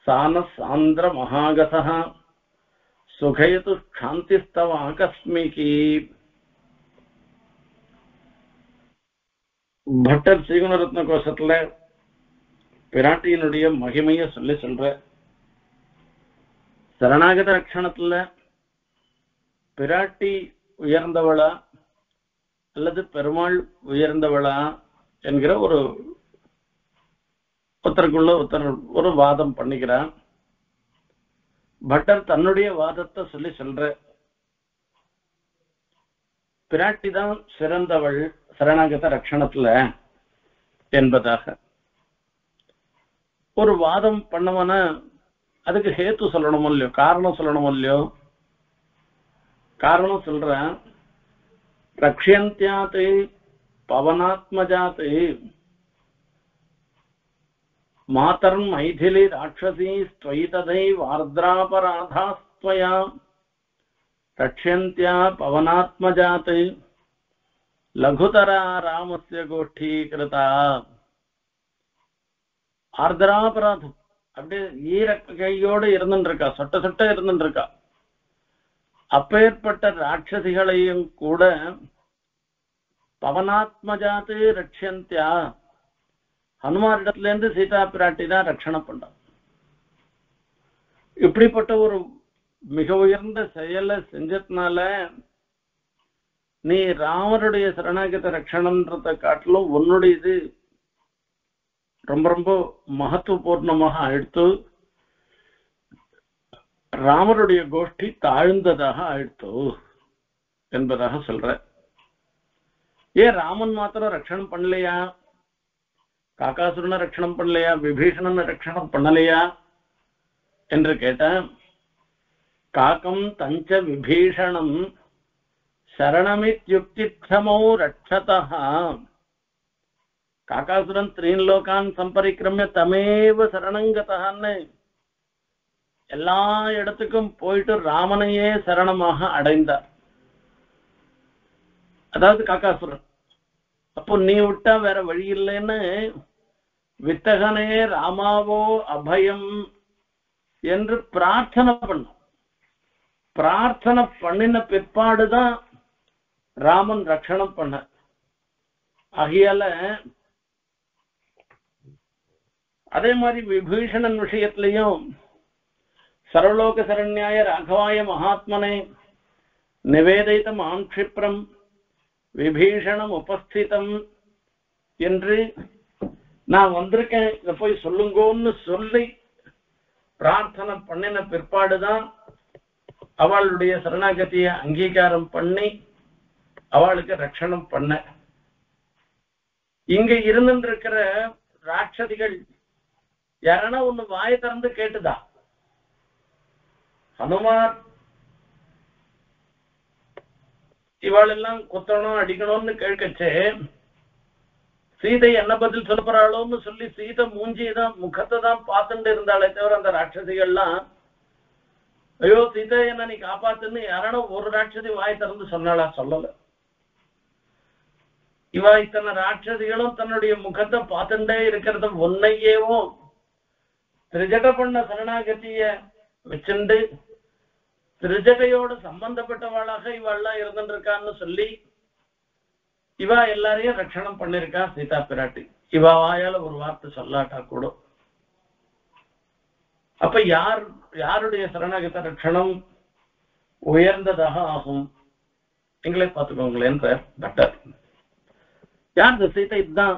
சானஸ் சாந்திர மகாகதः சுகயது சாந்திஸ்தவ ஆகஸ்மிகி. பட்டர் ஸ்ரீகுணரத்ன கோஷத்துல பிராட்டியினுடைய மகிமைய சொல்லி சொல்ற. சரணாகத ரட்சணத்துல பிராட்டி உயர்ந்தவளா அல்லது பெருமாள் உயர்ந்தவளா என்கிற ஒருத்தருக்குள்ள ஒருத்தர் ஒரு வாதம் பண்ணிக்கிறான். பட்டர் தன்னுடைய வாதத்தை சொல்லி சொல்ற. பிராட்டி தான் சிறந்தவள் சரணாகத ரட்சணத்துல என்பதாக ஒரு வாதம் பண்ணவன அதுக்கு ஹேத்து சொல்லணும் இல்லையோ, காரணம் சொல்லணும் இல்லையோ. காரணம் சொல்றேன். ரக்ஷந்தியாத் பவனாத்மஜாத் மாதர் மைதிலி ராட்சசி ஸ்வைததை வார்திராபராதாஸ்த்வயா ரக்ஷந்தியா பவனாத்மஜாத் லகுதரா ராமஸ்ய கோஷ்டீகிருதா. ஆர்திராபராதம் அப்படியே ஈர கையோடு இருந்துருக்கா, சொட்ட சொட்ட இருந்துருக்கா. அப்பேற்பட்ட ராட்சசிகளையும் கூட பவனாத்மஜாத்து ரக்ஷந்தியா ஹனுமாரிடத்துல இருந்து சீதா பிராட்டி தான் ரட்சணம் பண்றான். இப்படிப்பட்ட ஒரு மிக உயர்ந்த செயலை செஞ்சதுனால நீ ராமருடைய சரணாகத ரட்சணன்றதை காட்டிலும் உன்னுடைய இது ரொம்ப ரொம்ப மகத்துவபூர்ணமாக ஆயிடுத்து. ராமருடைய கோஷ்டி தாழ்ந்ததாக ஆயிடுத்து என்பதாக சொல்ற. ஏன் ராமன் மாத்திரம் ரட்சணம் பண்ணலையா? காக்காசுரனை ரட்சணம் பண்ணலையா? விபீஷணனை ரட்சணம் பண்ணலையா என்று கேட்ட, காக்கம் தஞ்ச விபீஷணம் சரணமித்யுக்திக்ஷமோ ரட்சதः. காக்காசுரன் த்ரீன் லோகான் சம்பரிக்கிரமிய தமேவ சரணங்கதன்னு எல்லா இடத்துக்கும் போயிட்டு ராமனையே சரணமாக அடைந்தார். அதாவது காக்காசுரன். அப்போ நீ விட்டா வேற வழி இல்லைன்னு வித்தகனே ராமாவோ அபயம் என்று பிரார்த்தனை பண்ண. பிரார்த்தனை பண்ணின பிற்பாடுதான் ராமன் ரட்சணம் பண்ண. ஆகையால அதே மாதிரி விபீஷணன் விஷயத்திலையும் சர்வலோக சரண்யாய ராகவாய மகாத்மனே நிவேதிதம் ஆக்ஷிப்ரம் விபீஷணம் உபஸ்திதம் என்று நான் வந்திருக்கேன், இதை போய் சொல்லுங்கன்னு சொல்லி பிரார்த்தனை பண்ணின பிற்பாடுதான் அவளுடைய சரணாகதிய அங்கீகாரம் பண்ணி அவளுக்கு ரட்சணம் பண்ண. இங்க இருந்துருக்கிற ராட்சதிகள் யாரனா ஒண்ணு வாயை திறந்து கேட்டுதா? ஹனுமார் இவாளெல்லாம் குத்தணும் அடிக்கணும்னு கேட்கச்சே சீதை என்ன பதில் சொல்ல போறாளோன்னு சொல்லி சீதை மூஞ்சியதான் முகத்தை தான் பார்த்துட்டு இருந்தாலே தவிர அந்த ராட்சதிகள்லாம் ஐயோ சீதை என்ன நீ காப்பாத்துன்னு யாரான ஒரு ராட்சதி வாய் திறந்து சொன்னாளா? சொல்லல. இவா இத்தனை ராட்சதிகளும் தன்னுடைய முகத்தை பார்த்துட்டே இருக்கிறத ஒன்னையேவும் திரிஜட பண்ண சரணாகதிய வச்சுண்டு திரிஜடையோடு சம்பந்தப்பட்டவாளாக இவாள்லாம் இருந்துட்டு இருக்கான்னு சொல்லி இவா எல்லாரையும் ரட்சணம் பண்ணிருக்கா சீதா பிராட்டி. இவா வாயால ஒரு வார்த்தை சொல்லாட்டா கூட. அப்ப யாருடைய சரணாகத ரட்சணம் உயர்ந்ததாக ஆகும்? நீங்களே பார்த்துக்கோங்களேன் பட்டர். யார் சீதை இதுதான்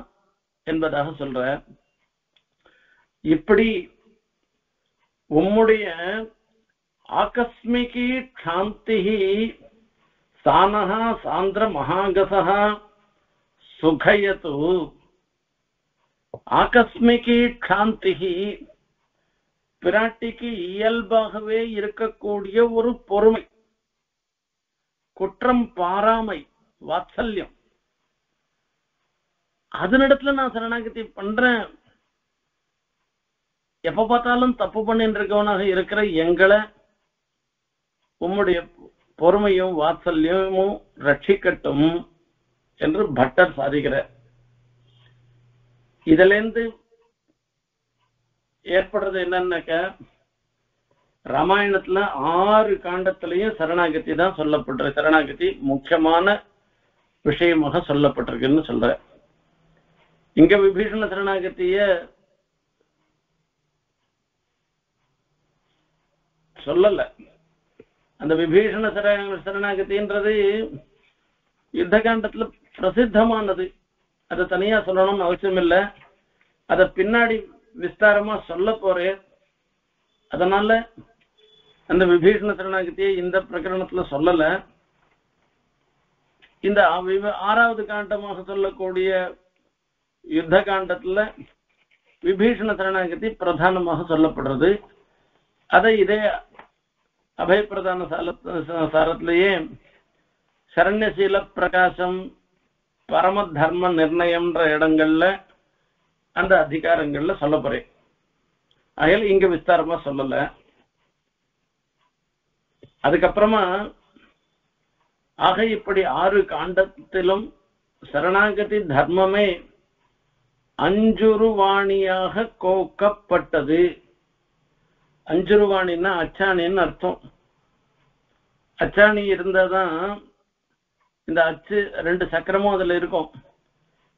என்பதாக சொல்ற. இப்படி உம்முடைய ஆகஸ்மிகி க்ஷாந்தி சானஹா சாந்திர மகாகசஹா சுகயது. ஆகஸ்மிகி க்ஷாந்தி பிராட்டிக்கு இயல்பாகவே இருக்கக்கூடிய ஒரு பொறுமை, குற்றம் பாராமை, வாத்சல்யம். அதனிடத்துல நான் சரணாகதி பண்றேன். எப்ப பார்த்தாலும் தப்பு பண்ணிட்டு இருக்கவனாக இருக்கிற எங்களை உம்முடைய பொறுமையும் வாத்சல்யமும் ரட்சிக்கட்டும் என்று பட்டர் சாதிக்கிறார். இதுல இருந்து ஏற்படுறது என்னன்னாக்க, ராமாயணத்துல 6 காண்டத்திலையும் சரணாகதி தான் சொல்லப்படுற. சரணாகதி முக்கியமான விஷயமாக சொல்லப்பட்டிருக்குன்னு சொல்ற. இங்க விபீஷண சரணாகதிய சொல்லல. அந்த விபீஷண சரணாகதின்றது யுத்த காண்டத்துல பிரசித்தமானது. அதை தனியா சொல்லணும்னு அவசியம் இல்லை. அத பின்னாடி விஸ்தாரமா சொல்ல போறேன். அதனால அந்த விபீஷண சரணாகதியை இந்த பிரகரணத்துல சொல்லல. இந்த 6வது காண்டமாக சொல்லக்கூடிய யுத்த காண்டத்துல விபீஷண சரணாகதி பிரதானமாக சொல்லப்படுறது. அதை இதே அபயப்பிரதான சாரத்திலேயே சரண்யசீல பிரகாசம், பரம தர்ம நிர்ணயம்ன்ற இடங்கள்ல அந்த அதிகாரங்கள்ல சொல்ல போறேன். ஆகையால் இங்க விஸ்தாரமா சொல்லல. அதுக்கப்புறமா ஆக இப்படி 6 காண்டத்திலும் சரணாகதி தர்மமே அஞ்சுருவாணியாக கோக்கப்பட்டது. அஞ்சுருவாணின்னா அச்சாணின்னு அர்த்தம். அச்சாணி இருந்தாதான் இந்த அச்சு 2 சக்கரமும் அதுல இருக்கும்.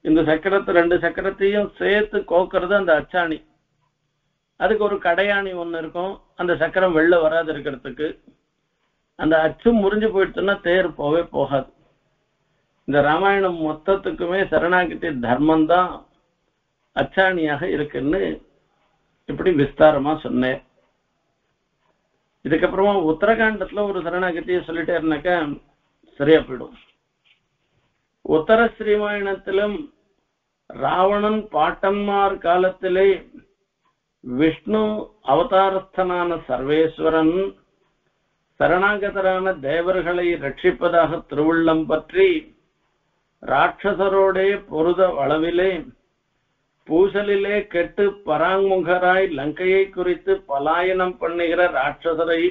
இந்த சக்கரத்தை 2 சக்கரத்தையும் சேர்த்து கோக்கிறது அந்த அச்சாணி. அதுக்கு ஒரு கடையாணி ஒண்ணு இருக்கும், அந்த சக்கரம் வெளில வராது இருக்கிறதுக்கு. அந்த அச்சு முறிஞ்சு போயிடுச்சுன்னா தேர் போவே போகாது. இந்த ராமாயணம் மொத்தத்துக்குமே சரணாகதி தர்மம் தான் அச்சாணியாக இருக்குன்னு இப்படி விஸ்தாரமா சொன்னேன். இதுக்கப்புறமா உத்தரகாண்டத்துல ஒரு சரணாகதியை சொல்லிட்டே இருந்தாக்கா சரியா போயிடும். உத்தர ஸ்ரீமாயணத்திலும் ராவணன் பாட்டன்மார் காலத்திலே விஷ்ணு அவதாரஸ்தனான சர்வேஸ்வரன் சரணாகதரான தேவர்களை ரட்சிப்பதாக திருவுள்ளம் பற்றி ராட்சசரோடே பொருத அளவிலே பூசலிலே கெட்டு பராங்முகராய் லங்கையை குறித்து பலாயனம் பண்ணுகிற ராட்சசரை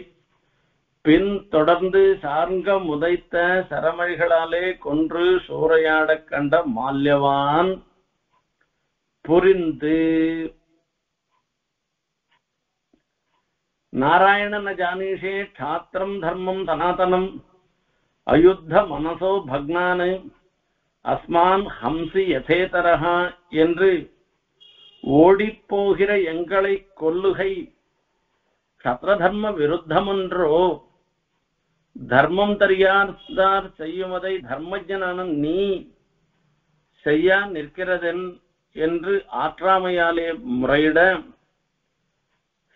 பின் தொடர்ந்து சார்ங்க முதைத்த சரமழிகளாலே கொன்று சூறையாட கண்ட மால்யவான் புரிந்து நாராயணன ஜானீஷே க்ஷாத்திரம் தர்மம் சனாதனம் அயுத்த மனசோ பக்னான் அஸ்மான் ஹம்சி யதேதரஹா என்று ஓடிப்போகிற எங்களை கொல்லுகை சத்ரதர்ம விருத்தமன்றோ, தர்மம் தெரியாதார் செய்யுவதை தர்மஜனான நீ செய்யா நிற்கிறதென் என்று ஆற்றாமையாலே முறையிட,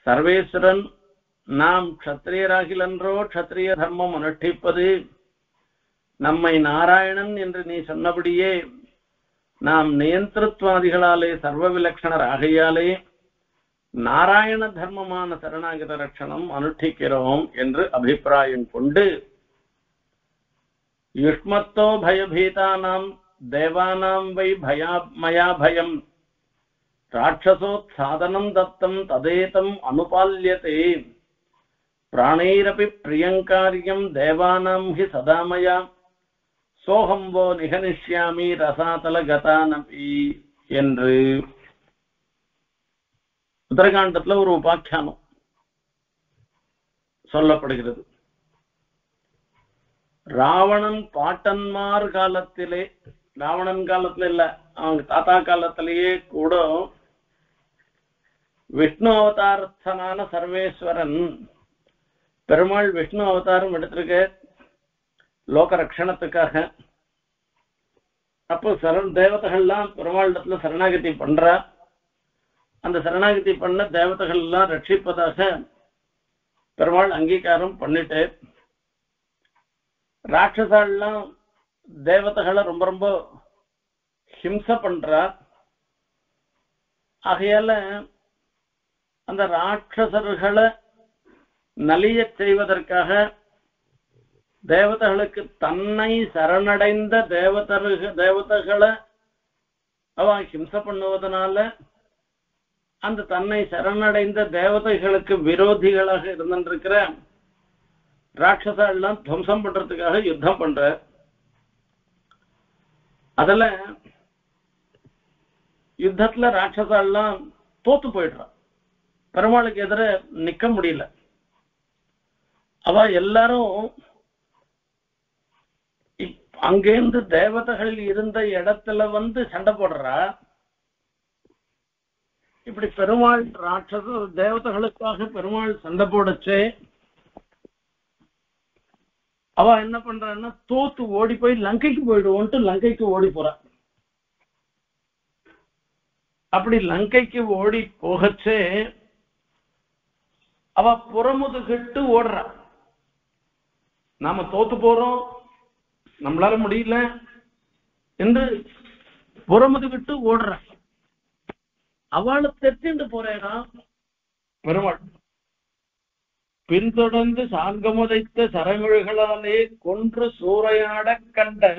சர்வேஸ்வரன் நாம் க்ஷத்திரியராகிலன்றோ க்ஷத்திரிய தர்மம் அனுஷ்டிப்பது, நம்மை நாராயணன் என்று நீ சொன்னபடியே நாம் நியந்திரத்வாதிகளாலே சர்வ விலட்சணர் ஆகையாலே நாராயண தர்மமான சரணாகத ரட்சணம் அனுஷ்டிக்கிறோம் என்று அபிப்பிராயம் கொண்டு, யுஷ்மத்தோ பயபீதானாம் தேவானாம் வை மயா பயம் ராட்சசோத் சாதனம் தத்தம் ததேதம் அனுபால்யதே, பிராணைரபி பிரியங்காரியம் தேவானாம் ஹி சதாமயா சோகம் வோ நிகனிஷ்யாமி ரசாதல கதானபி என்று உத்தரகாண்டத்துல ஒரு உபாக்கியானம் சொல்லப்படுகிறது. ராவணன் பாட்டன்மார் காலத்திலே, ராவணன் காலத்துல இல்ல, அவங்க தாத்தா காலத்திலேயே கூட விஷ்ணு அவதாரஸ்தனான சர்வேஸ்வரன் பெருமாள் விஷ்ணு அவதாரம் எடுத்திருக்க லோக ரட்சணத்துக்காக. அப்போ தேவதைகள்லாம் பெருமாளிடத்துல சரணாகதி பண்றா. அந்த சரணாகதி பண்ண தேவதைகள் எல்லாம் ரட்சிப்பதாக பெருமாள் அங்கீகாரம் பண்ணிட்டு, ராட்சசாலாம் தேவதைகளை ரொம்ப ரொம்ப ஹிம்சை பண்றா. ஆகையால அந்த ராட்சசர்களை நலிய செய்வதற்காக தேவதைகளுக்கு தன்னை சரணடைந்த தேவதைகளை அவ ஹிம்சை பண்ணுவதனால அந்த தன்னை சரணடைந்த தேவதைகளுக்கு விரோதிகளாக இருந்திருக்கிற ராட்சச எல்லாம் துவம்சம் பண்றதுக்காக யுத்தம் பண்ற. அதுல யுத்தத்துல ராட்சச எல்லாம் தோத்து போயிடுறான். பெருமாளுக்கு எதிர நிக்க முடியல. அவ எல்லாரும் அங்கேருந்து தேவதைகள் இருந்த இடத்துல வந்து சண்டை போடுறா. இப்படி பெருமாள் ராட்சச தேவதைகளுக்காக பெருமாள் சண்டை போடச்சே அவ என்ன பண்றான்னா தோத்து ஓடி போய் லங்கைக்கு போயிடுவோன்ட்டு லங்கைக்கு ஓடி போறா. அப்படி லங்கைக்கு ஓடி போகச்சே அவ புறமுதுகிட்டு ஓடுறா. நாம தோத்து போறோம், நம்மளால முடியல என்று புறமுதுகிட்டு ஓடுற. அவளை தெற்றிண்டு போறேனா பெருமாள் பின்தொடர்ந்து சார்கமுதைத்த சரங்குகளாலே கொன்று சூறையாட கண்ட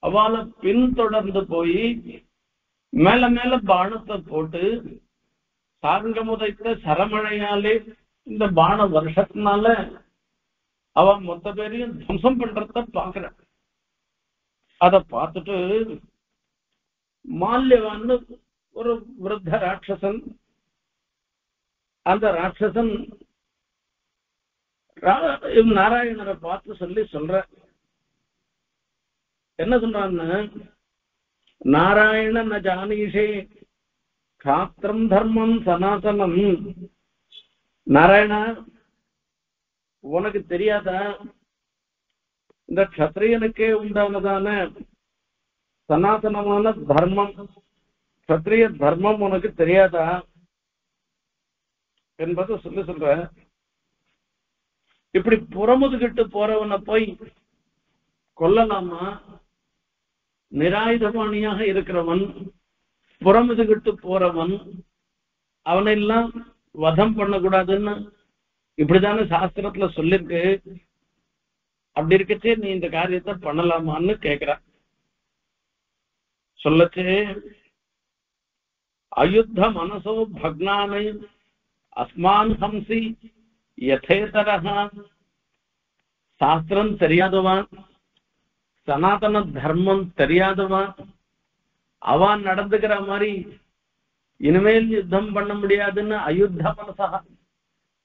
அவளை பின்தொடர்ந்து போய் மேல மேல பானத்தை போட்டு சார்கமுதைத்த சரமழையாலே இந்த பான வருஷத்தினால அவ மொத்த பேரையும் துவம்சம் பண்றத பாக்குற. அத பார்த்துட்டு மால்யவான்னு ஒரு விருத்த ராட்சசன், அந்த ராட்சசன் நாராயணரை பார்த்து சொல்ற என்ன சொல்றான்னு, நாராயண ந ஜானீஷே காத்திரம் தர்மம் சனாதனம். நாராயணா, உனக்கு தெரியாதா இந்த க்ஷத்ரியனுக்கே உண்டானதான சனாதனமான தர்மம், க்ஷத்ரிய தர்மம் உனக்கு தெரியாதா என்பதை சொல்ற. இப்படி புறமுதுகிட்டு போறவனை போய் கொல்லலாமா? நிராயுதபாணியாக இருக்கிறவன், புறமுதுகிட்டு போறவன், அவனெல்லாம் வதம் பண்ணக்கூடாதுன்னு இப்படிதானே சாஸ்திரத்துல சொல்லிருக்கு. அப்படி இருக்கச்சே நீ இந்த காரியத்தை பண்ணலாமான்னு கேக்குற. சொல்லச்சே அயுத்த மனசோ பக்னானை அஸ்மான் ஹம்சி யதேதரஹா. சாஸ்திரம் தெரியாதவன், சனாதன தர்மம் தெரியாதவன், அவன் நடந்துக்கிற மாதிரி இனிமேல் யுத்தம் பண்ண முடியாதுன்னு அயுத்த மனசா,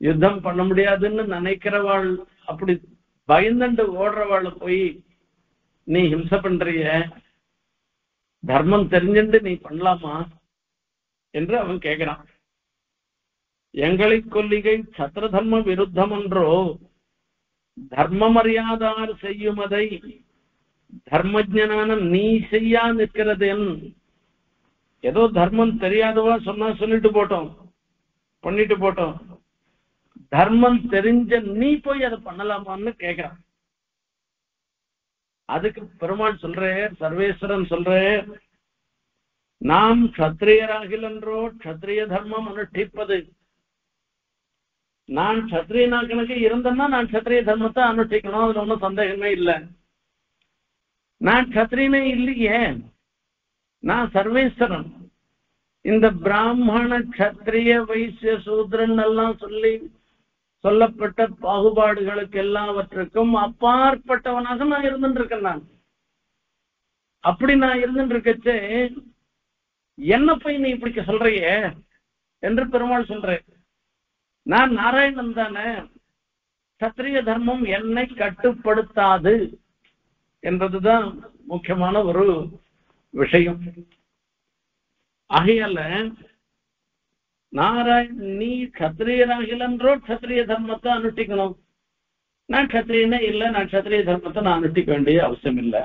யுத்தம் பண்ண முடியாதுன்னு நினைக்கிறவாள், அப்படி பயந்துண்டு ஓடுறவாள் போய் நீ ஹிம்சை பண்றிய, தர்மம் தெரிஞ்சுட்டு நீ பண்ணலாமா என்று அவன் கேட்கிறான். எங்களை கொல்லிகை சத்திர தர்ம விருத்தம் என்றோ, தர்ம மரியாதார் செய்யுமதை தர்மஜனான நீ செய்யா நிற்கிறதேன். ஏதோ தர்மம் தெரியாதவா சொன்னா சொல்லிட்டு போட்டோம், பண்ணிட்டு போட்டோம், தர்மம் தெரிஞ்ச நீ போய் அதை பண்ணலாமான்னு கேட்கிறான். அதுக்கு பெருமாள் சொல்ற, சர்வேஸ்வரன் சொல்ற, நாம் க்ஷத்திரியராகில் என்றோ க்ஷத்திரிய தர்மம் அனுஷ்டிப்பது. நான் க்ஷத்திரியனா கணக்கு இருந்தேன்னா நான் க்ஷத்திரிய தர்மத்தை அனுஷ்டிக்கணும், அதுல ஒன்றும் சந்தேகமே இல்லை. நான் க்ஷத்திரியனே இல்லையே, நான் சர்வேஸ்வரன். இந்த பிராமண க்ஷத்திரிய வைசிய சூத்ரன் எல்லாம் சொல்லப்பட்ட பாகுபாடுகளுக்கு எல்லாவற்றுக்கும் அப்பாற்பட்டவனாக நான் இருந்துட்டு இருக்கேன். நான் அப்படி நான் இருந்துட்டு இருக்கச்சே என்ன போய் நீ இப்படி சொல்றியே என்று பெருமாள் சொல்றேன். நான் நாராயணன் தானே, சத்திரிய தர்மம் என்னை கட்டுப்படுத்தாது என்பதுதான் முக்கியமான ஒரு விஷயம். ஆகையால நீ கத்திரியராகில் என்றோ க்ஷத்திரிய தர்மத்தை அனுஷ்டிக்கணும். நான் க்ஷத்திரியனே இல்லை, நான் க்ஷத்திரிய தர்மத்தை நான் அனுஷ்டிக்க வேண்டிய அவசியம் இல்லை.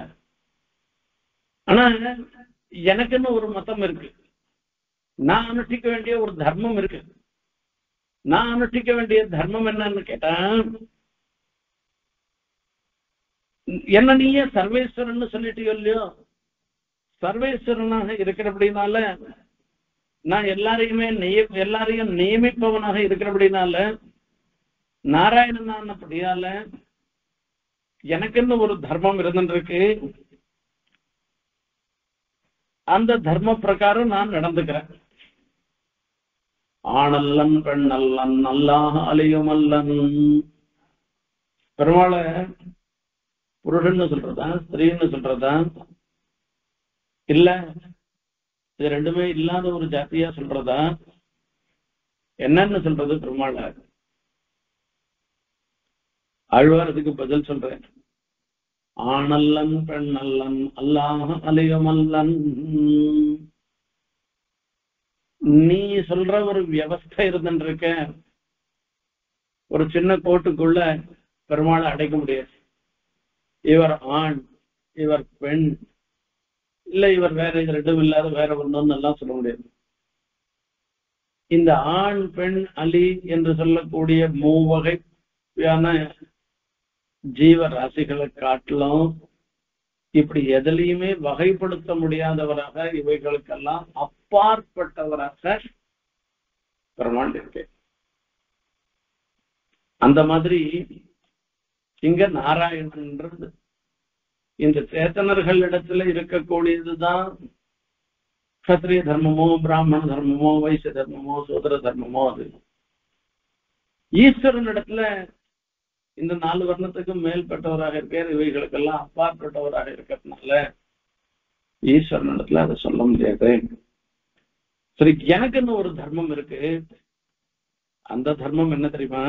ஆனா எனக்குன்னு ஒரு மதம் இருக்கு, நான் அனுஷ்டிக்க வேண்டிய ஒரு தர்மம் இருக்கு. நான் அனுஷ்டிக்க வேண்டிய தர்மம் என்னன்னு கேட்டா, என்ன நீயே சர்வேஸ்வரன் சொல்லிட்டியோ இல்லையோ, சர்வேஸ்வரனாக இருக்கிறபடினால, நான் எல்லாரையும் நியமிப்பவனாக இருக்கிறபடினால, நாராயணனானபடியால எனக்குன்னு ஒரு தர்மம் இருந்துருக்கு. அந்த தர்ம பிரகாரம் நான் நடந்துக்கிறேன். ஆணல்லன் பெண்ணல்லன் அல்லாஹ் அலையும் அல்லன். பெருமாளை புருஷன்னு சொல்றதா ஸ்திரீன்னு சொல்றதா இல்ல இது ரெண்டுமே இல்லாத ஒரு ஜாத்தியா சொல்றதா என்னன்னு சொல்றது? பெருமாளை ஆழ்வார் அதுக்கு பதில் சொல்றேன். ஆணல்லன் பெண்ணல்லன் அல்லாஹ் அலையும் அல்லன். நீ சொல்ற ஒரு வியவஸ்தை இருந்துருக்க, ஒரு சின்ன கோட்டுக்குள்ள பெருமாளை அடைக்க முடியாது. இவர் ஆண், இவர் பெண், இல்ல இவர் வேற, இது ரெண்டும் இல்லாத வேற ஒண்ணுன்னு எல்லாம் சொல்ல முடியாது. இந்த ஆண் பெண் அலி என்று சொல்லக்கூடிய மூவகையான ஜீவராசிகளை காட்டிலும் இப்படி எதிலையுமே வகைப்படுத்த முடியாதவராக, இவைகளுக்கெல்லாம் அப்பாற்பட்டவராக பெருமாள் இருக்கு. அந்த மாதிரி இங்க நாராயணன்றது இந்த சேத்தனர்களிடத்துல இருக்கக்கூடியதுதான் கத்திரிய தர்மமோ பிராமண தர்மமோ வைசிய தர்மமோ சூத்திர தர்மமோ. அது ஈஸ்வரன் இடத்துல இந்த 4 வர்ணத்துக்கும் மேல்பட்டவராக இருக்கார், இவைகளுக்கெல்லாம் அப்பாற்பட்டவராக இருக்கிறதுனால ஈஸ்வரன் இடத்துல அதை சொல்ல முடியாது. சரி, எனக்குன்னு ஒரு தர்மம் இருக்கு. அந்த தர்மம் என்ன தெரியுமா?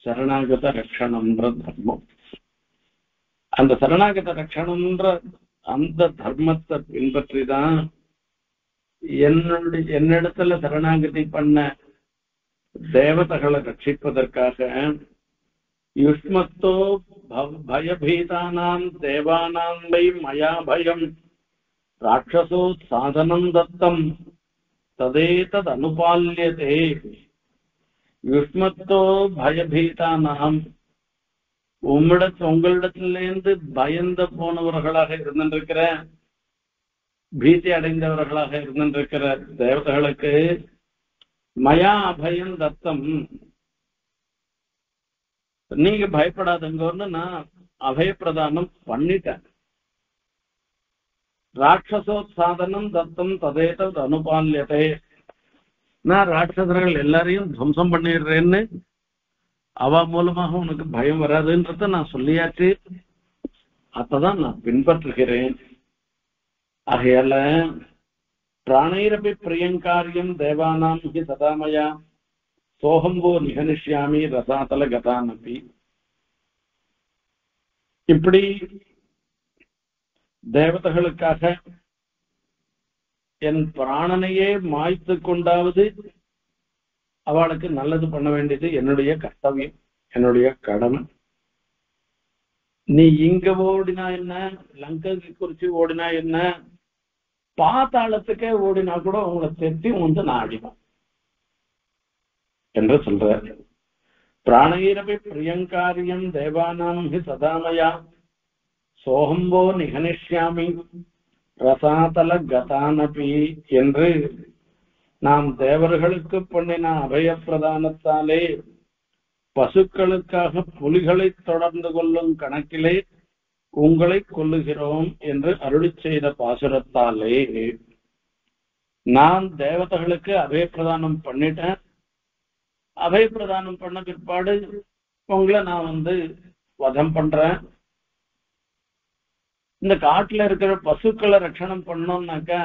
சரணாகத ரட்சணம்ன்ற தர்மம். அந்த சரணாகத ரட்சணம்ன்ற அந்த தர்மத்தை பின்பற்றிதான் என்னிடத்துல சரணாகதி பண்ண தேவதைகளை ரட்சிப்பதற்காக யுஷ்மத்தோ பயபீதானாம் தேவானாம் வை மயா பயம் ராட்சசோ சாதனம் தத்தம் ததேதத் அனுபால்யதே. யுஷ்மத்தோ பயபீதானாம், உங்களிடத்திலிருந்து பயந்து போனவர்களாக இருந்திருக்கிற, பீதி அடைந்தவர்களாக இருந்திருக்கிற தேவதைகளுக்கு மயா அபயம் தத்தம், நீங்க பயப்படாதுங்கன்னு நான் அபயப்பிரதானம் பண்ணிட்டேன். ராட்சசோத்சாதனம் தத்தம் ததேதத் அனுபால்யதே, நான் ராட்சசர்கள் எல்லாரையும் துவம்சம் பண்ணிடுறேன்னு அவ மூலமாக உனக்கு பயம் வராதுன்றத நான் சொல்லியாச்சு. அப்பதான் நான் பின்பற்றுகிறேன். ஆகையால பிராணைரபி பிரியங்காரியம் தேவானாம் ஹி சதாமயா சோகம்போ நிகனிஷ்யாமி ரசாதல கதானபி. இப்படி தேவதைகளுக்காக என் பிராணனையே மாய்த்து கொண்டாவது அவளுக்கு நல்லது பண்ண வேண்டியது என்னுடைய கர்த்தவியம், என்னுடைய கடமை. நீ இங்க ஓடினா என்ன, லங்கைக்கு குறிச்சு ஓடினா என்ன, பாத்தாளத்துக்கே ஓடினா கூட உங்களை தெத்தி வந்து நான் அடிப்பேன் என்று சொல்ற. பிராணீரபி பிரியங்காரியம் தேவானாம் ஹி சதாமயா சோஹம்போ நிகனிஷ்யாமி ரசாதல கதானபி என்று நாம் தேவர்களுக்கு பண்ணின அபய பிரதானத்தாலே பசுக்களுக்காக புலிகளை தொடர்ந்து கொள்ளும் கணக்கிலே உங்களை கொல்லுகிறோம் என்று அருளி செய்த பாசுரத்தாலே நான் தேவதைகளுக்கு அபய பிரதானம் பண்ணிட்டேன். அபய பிரதானம் பண்ண பிற்பாடு உங்களை நான் வதம் பண்றேன். இந்த காட்டுல இருக்கிற பசுக்களை ரட்சணம் பண்ணோம்னாக்கா,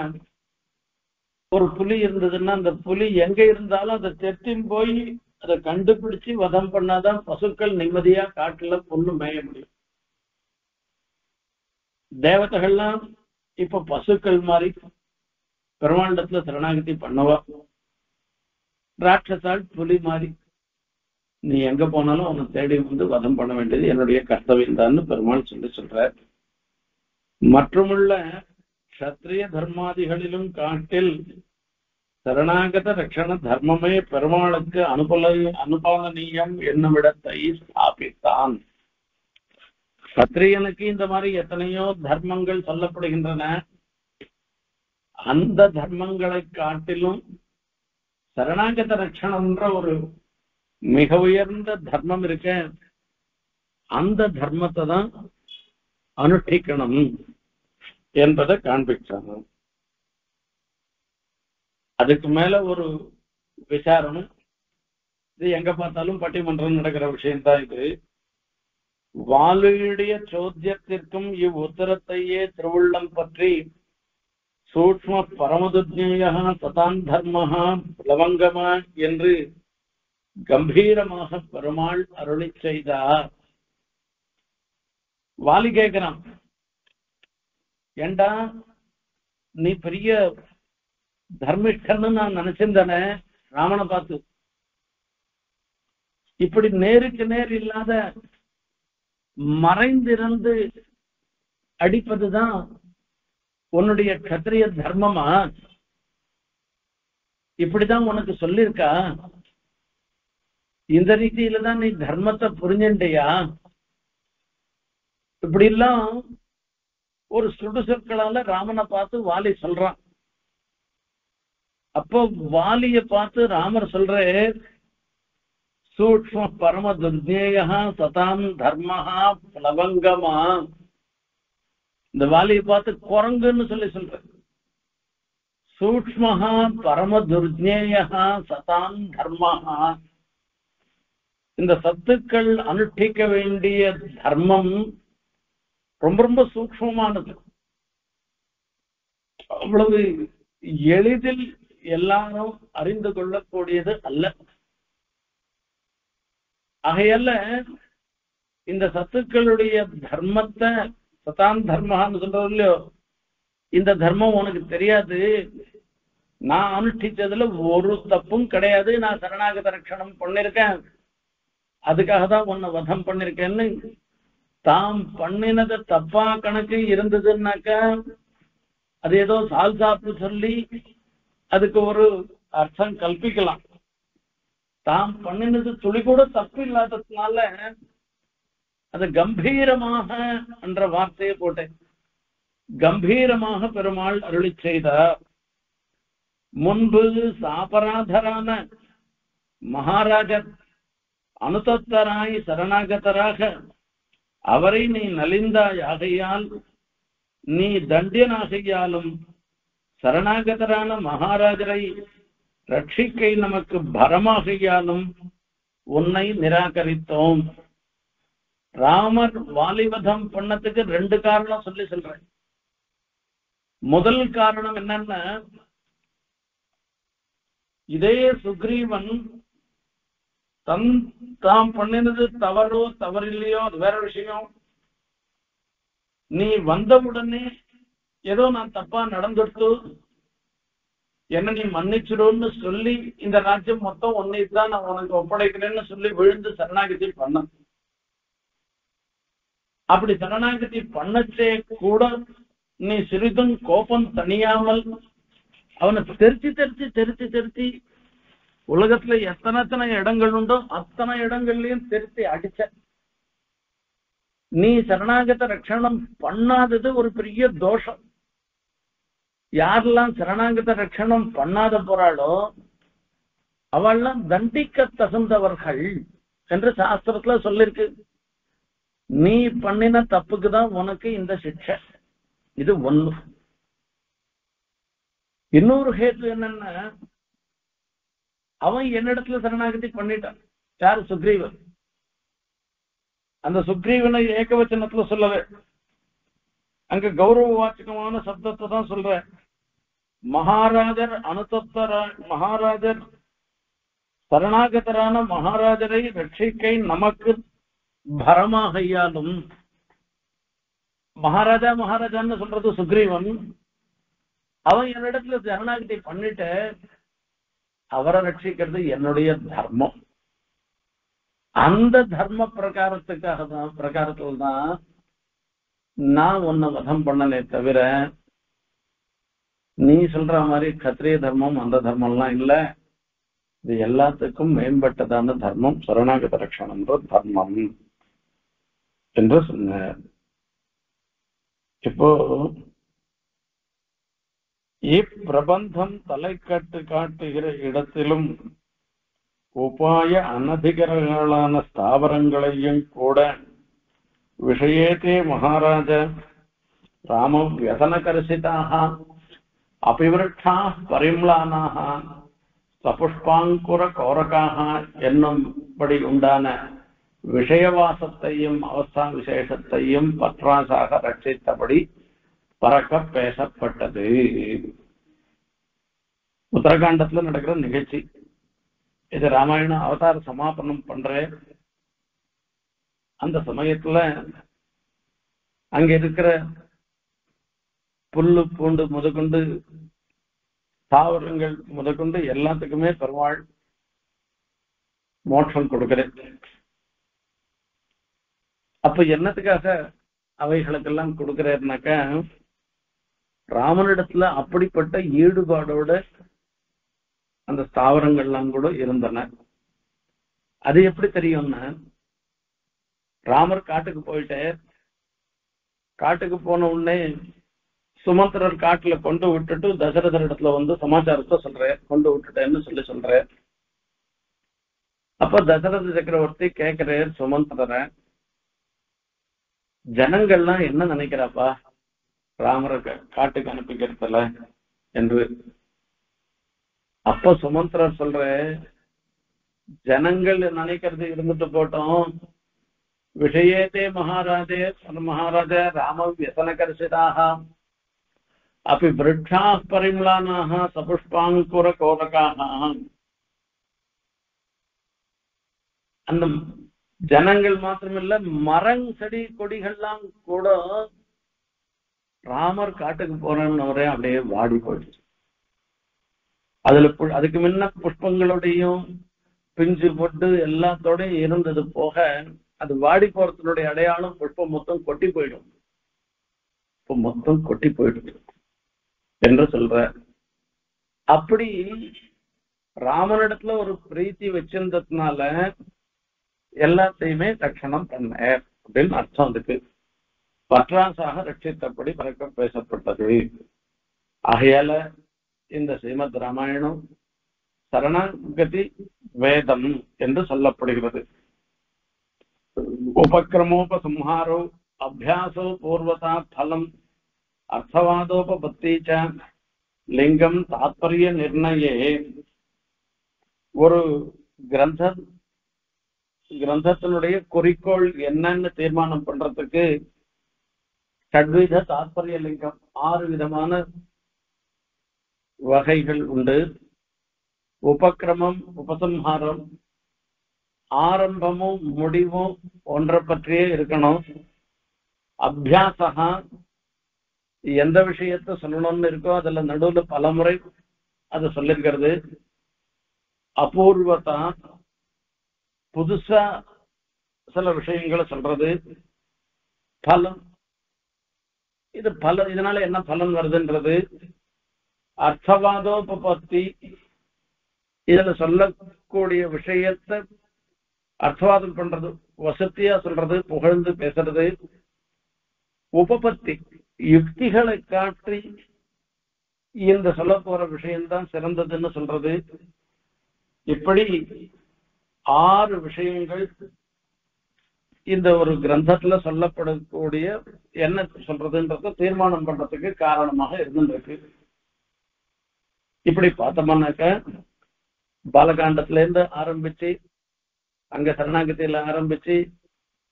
ஒரு புலி இருந்ததுன்னா அந்த புலி எங்க இருந்தாலும் அதை தெத்தின் போய் அதை கண்டுபிடிச்சு வதம் பண்ணாதான் பசுக்கள் நிம்மதியா காட்டுல புல்லு மேய முடியும். தேவதைகள்லாம் இப்ப பசுக்கள் மாதிரி பெருமாண்டத்துல சரணாகதி பண்ணவா, ராட்சசால் புலி மாதிரி நீ எங்க போனாலும் அவனை தேடி வதம் பண்ண வேண்டியது என்னுடைய கர்த்தவியம் தான் பெருமாள் சொல்ற. மற்றுமுள்ள க்ஷத்ரிய தர்மாதிகளிலும் காட்டில் சரணாகத ரட்சண தர்மமே பெருமாளுக்கு அனுபாலனீயம் என்னுமிடத்தை ஸ்தாபித்தான். சத்திரியனுக்கு இந்த மாதிரி எத்தனையோ தர்மங்கள் சொல்லப்படுகின்றன. அந்த தர்மங்களை காட்டிலும் சரணாகத ரட்சணம்ன்ற ஒரு மிக உயர்ந்த தர்மம் இருக்க, அந்த தர்மத்தை தான் அனுஷ்டிக்கணும் என்பதை காண்பிச்சாங்க. அதுக்கு மேல ஒரு விசாரணம். இது எங்க பார்த்தாலும் பட்டிமன்றம் நடக்கிற விஷயம்தான். இது வாலியுடைய சோத்தியத்திற்கும் இவ்வுத்தரத்தையே திருவுள்ளம் பற்றி சூக்ஷ்ம பரமதுஜ்ஞேயா சதான் தர்மஹா லவங்கமா என்று கம்பீரமாக பெருமாள் அருளி செய்தார். வாலி கேட்கிறான், ஏண்டா நீ பெரிய தர்மிஷ்டன்னு நான் நினைச்சிருந்தேனே ராமனை பார்த்து, இப்படி நேருக்கு நேர் இல்லாத மறைந்திருந்து அடிப்பதுதான் உன்னுடைய கத்திரிய தர்மமா? இப்படிதான் உனக்கு சொல்லிருக்கா? இந்த ரீதியில தான் நீ தர்மத்தை புரிஞ்சுண்டியா? இப்படி எல்லாம் ஒரு சுடு சொற்களால ராமனை பார்த்து வாலி சொல்றான். அப்போ வாலிய பார்த்து ராமர் சொல்ற, சூக்ஷ்ம பரம துர்ஜேயா சதாம் தர்மஹா பிளவங்கமா. இந்த வாலியை பார்த்து குரங்குன்னு சொல்ற. சூக்ஷ்மஹா பரம துர்ஜேயா சதாம் தர்மஹா. இந்த சத்துக்கள் அனுஷ்டிக்க வேண்டிய தர்மம் ரொம்ப ரொம்ப சூக்ஷ்மமானது. அவ்வளவு எளிதில் எல்லாரும் அறிந்து கொள்ளக்கூடியது அல்ல. ஆகையால இந்த சத்துக்களுடைய தர்மத்தை சதான் தர்மஹான்னு சொல்றது இல்லையோ, இந்த தர்மம் உனக்கு தெரியாது. நான் அனுஷ்டிச்சதுல ஒரு தப்பும் கிடையாது. நான் சரணாகத ரட்சணம் பண்ணிருக்கேன், அதுக்காக தான் உன்னை வதம் பண்ணிருக்கேன்னு தாம் பண்ணினது தப்பா கணக்கு இருந்ததுன்னாக்கா அது ஏதோ சால்சாப்பு சொல்லி அதுக்கு ஒரு அர்த்தம் கல்பிக்கலாம். தாம் பண்ணினது துளி கூட தப்பு இல்லாததுனால அது கம்பீரமாக என்ற வார்த்தையை போட்டேன். கம்பீரமாக பெருமாள் அருளி செய்தார். முன்பு சாபராதரான மகாராஜர் அனுதத்தராய் சரணாகதராக அவரை நீ நலிந்தாய். ஆகையால் நீ தண்டியனாகையாலும் சரணாகதரான மகாராஜரை ரட்சிக்கை நமக்கு பரமாகையாலும் உன்னை நிராகரித்தோம். ராமர் வாலிவதம் பண்ணதுக்கு 2 காரணம் சொல்றேன். முதல் காரணம் என்னன்னா, இதே சுக்ரீவன் தாம் பண்ணினது தவறோ தவறில்லையோ அது வேற விஷயம். நீ வந்தவுடனே ஏதோ நான் தப்பா நடந்துட்டு என்ன நீ மன்னிச்சிடுன்னு சொல்லி இந்த ராஜ்யம் மொத்தம் ஒன்னைத்தான் நான் உனக்கு ஒப்படைக்கிறேன்னு சொல்லி விழுந்து சரணாகதி பண்ண. அப்படி சரணாகதி பண்ணச்சே கூட நீ சிறிதும் கோபம் தணியாமல் அவனை தெரிச்சு தெரிச்சு தெரிச்சு தெரிச்சு உலகத்துல எத்தனை இடங்கள் உண்டோ அத்தனை இடங்கள்லயும் திருத்தி அடிச்ச. நீ சரணாகத ரட்சணம் பண்ணாதது ஒரு பெரிய தோஷம். யாரெல்லாம் சரணாகத ரட்சணம் பண்ணாத போறாளோ அவள்லாம் தண்டிக்க தகுந்தவர்கள் என்று சாஸ்திரத்துல சொல்லிருக்கு. நீ பண்ணின தப்புக்குதான் உனக்கு இந்த சிக்ஷை. இது ஒண்ணு. இன்னொரு ஹேத்து என்னன்னா, அவன் என்னிடத்துல சரணாகதி பண்ணிட்டான். யாரு? சுக்ரீவன். அந்த சுக்ரீவனை ஏகவச்சனத்துல சொல்லவே, அங்க கௌரவ வாச்சகமான சப்தத்தை தான் சொல்ற. மகாராஜர் அனுதப்தர மகாராஜர் சரணாகதரான மகாராஜரை ரட்சிக்கை நமக்கு பரமாகையாலும். மகாராஜா மகாராஜான்னு சொல்றது சுக்ரீவன். அவன் என்னிடத்துல சரணாகதி பண்ணிட்டு அவரை ரட்சிக்கிறது என்னுடைய தர்மம். அந்த தர்ம பிரகாரத்துல தான் நான் உன்னை வதம் பண்ணனே தவிர நீ சொல்ற மாதிரி கத்திரிய தர்மம் அந்த தர்மம்லாம் இல்ல. இது எல்லாத்துக்கும் மேம்பட்டதான தர்மம் சரணாகத ரட்சணம்ன்ற தர்மம் என்று சொன்னார். இப்போ இப்பிரபந்தம் தலை காட்டுகிற இடத்திலும் உபாய அனதிகரங்களான ஸ்தாவரங்களையும் கூட விஷயத்தே மகாராஜ ராம வியசனகர்ஷிதாக அபிவிருட்டா பரிம்லானாக சபுஷ்பாங்குர கோரகாக என்னும்படி உண்டான விஷயவாசத்தையும் அவஸ்தா விசேஷத்தையும் பற்றாசாக ரட்சித்தபடி பறக்க பேசப்பட்டது. உத்தரகாண்டத்துல நடக்கிற நிகழ்ச்சி இது. ராமாயண அவதார சமாபனம் பண்ற அந்த சமயத்துல அங்க இருக்கிற புல்லு பூண்டு முதற்கொண்டு தாவரங்கள் முதற்கொண்டு எல்லாத்துக்குமே பெருமாள் மோட்சம் கொடுக்கிறேன். அப்ப என்னத்துக்காக அவைகளுக்கெல்லாம் கொடுக்கிறாருனாக்க, ராமனிடத்துல அப்படிப்பட்ட ஈடுபாடோட அந்த ஸ்தாவரங்கள்லாம் கூட இருந்தன. அது எப்படி தெரியும்னா, ராமர் காட்டுக்கு போயிட்டு காட்டுக்கு போன உடனே சுமந்திரர் காட்டுல கொண்டு விட்டுட்டு தசரதர் இடத்துல வந்து சமாச்சாரத்தை சொல்றேன், கொண்டு விட்டுட்டேன்னு சொல்றேன். அப்ப தசரத சக்கரவர்த்தி கேட்கிறார் சுமந்திரரை, ஜனங்கள்லாம் என்ன நினைக்கிறாப்பா ராமரை காட்டுக்கு அனுப்பிக்கிறதுல என்று. அப்ப சுமந்திரர் சொல்ற, ஜனங்கள் நினைக்கிறது இருந்துட்டு போட்டோம், விஷயத்தே மகாராஜே மகாராஜா ராம வியசனகர்ஷிதாக அப்படி விருட்சா பரிம்லானாக சபுஷ்பாங்குர கோரகாக. அந்த ஜனங்கள் மாத்திரமில்ல, மரம் செடி கொடிகள்லாம் கூட ராமர் காட்டுக்கு போறேன்னு அப்படியே வாடி போயிடுச்சு. அதுல அதுக்கு முன்ன புஷ்பங்களோடையும் பிஞ்சு போட்டு எல்லாத்தோடையும் இருந்தது போக அது வாடி போறதுடைய அடையாளம் புஷ்பம் மொத்தம் கொட்டி போயிடும். இப்ப மொத்தம் கொட்டி போயிடுது என்று சொல்ற. அப்படி ராமனிடத்துல ஒரு பிரீத்தி வச்சிருந்ததுனால எல்லாத்தையுமே ரட்சணம் பண்ண அப்படின்னு அர்த்தம் அதுக்கு. பற்றாசாக ரட்சித்தபடி பறக்க பேசப்பட்டது. ஆகையால இந்த ஸ்ரீமத் ராமாயணம் சரணாகதி வேதம் என்று சொல்லப்படுகிறது. உபக்கிரமோபசம்ஹாரோ அபியாசோ பூர்வதா பலம் அர்த்தவாதோபபத்தீச்ச லிங்கம் தாத்பரிய நிர்ணயே. ஒரு கிரந்தத்தினுடைய குறிக்கோள் என்னன்னு தீர்மானம் பண்றதுக்கு ஷட்வித தாத்பரிய லிங்கம் 6 விதமான வகைகள் உண்டு. உபக்கிரமம், உபசம்ஹாரம், ஆரம்பமும் முடிவும் ஒன்றை பற்றியே இருக்கணும். அபியாசகா, எந்த விஷயத்த சொல்லணும்னு இருக்கோ அதுல நடுவுல பலமுறை அது சொல்லிருக்கிறது. அபூர்வதா புதுசா சில விஷயங்களை சொல்றது. பலம், இது பலன், இதனால என்ன பலன் வருதுன்றது. அர்த்தவாதோபத்தி, இதுல சொல்லக்கூடிய விஷயத்தை அர்த்தவாதம் பண்றது, வசத்தியா சொல்றது, புகழ்ந்து பேசுறது. உபபத்தி, யுக்திகளை காட்டி இந்த சொல்ல போற விஷயம்தான் சிறந்ததுன்னு சொல்றது. இப்படி 6 விஷயங்கள் இந்த ஒரு கிரந்தத்துல சொல்லப்படக்கூடிய என்ன சொல்றதுன்றத தீர்மானம் பண்றதுக்கு காரணமாக இருந்துருக்கு. இப்படி பார்த்தோம்னாக்க பாலகாண்டத்துல இருந்து ஆரம்பிச்சு அங்க சரணாகத்தியில ஆரம்பிச்சு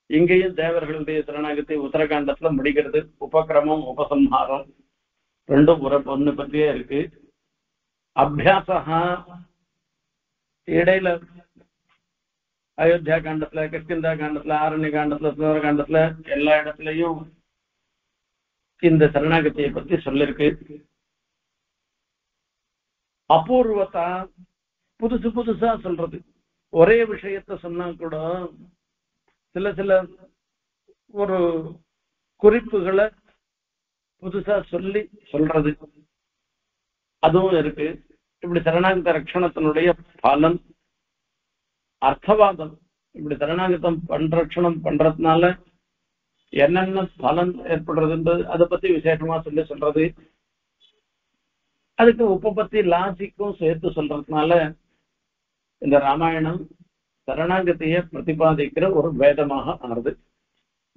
இங்கேயும் தேவர்களுடைய சரணாகதி உத்தரகாண்டத்துல முடிக்கிறது. உபக்கிரமம் உபசம்ஹாரம் ரெண்டும் ஒன்னு பத்தியே இருக்கு. அபியாசா இடையில அயோத்தியா காண்டத்துல, கிஷ்கிந்தா காண்டத்துல, ஆரண்ய காண்டத்துல, சுந்தர காண்டத்துல எல்லா இடத்துலயும் இந்த சரணாகதியை பத்தி சொல்லிருக்கு. அபூர்வத்தா புதுசு புதுசா சொல்றது. ஒரே விஷயத்த சொன்னா கூட சில சில ஒரு குறிப்புகளை புதுசா சொல்லி சொல்றது, அதுவும் இருக்கு. இப்படி சரணாகத ரட்சணத்தினுடைய பலன் அர்த்தவாதம். இப்படி சரணாகதம் ரட்சணம் பண்றதுனால என்னென்ன பலன் ஏற்படுறதுன்றது அதை பத்தி விசேஷமா சொல்லி சொல்றது. அதுக்கு உபபத்தி லாஜிக்கும் சேர்த்து சொல்றதுனால இந்த ராமாயணம் சரணாகதியை பிரதிபாதிக்கிற ஒரு வேதமாக ஆறுது.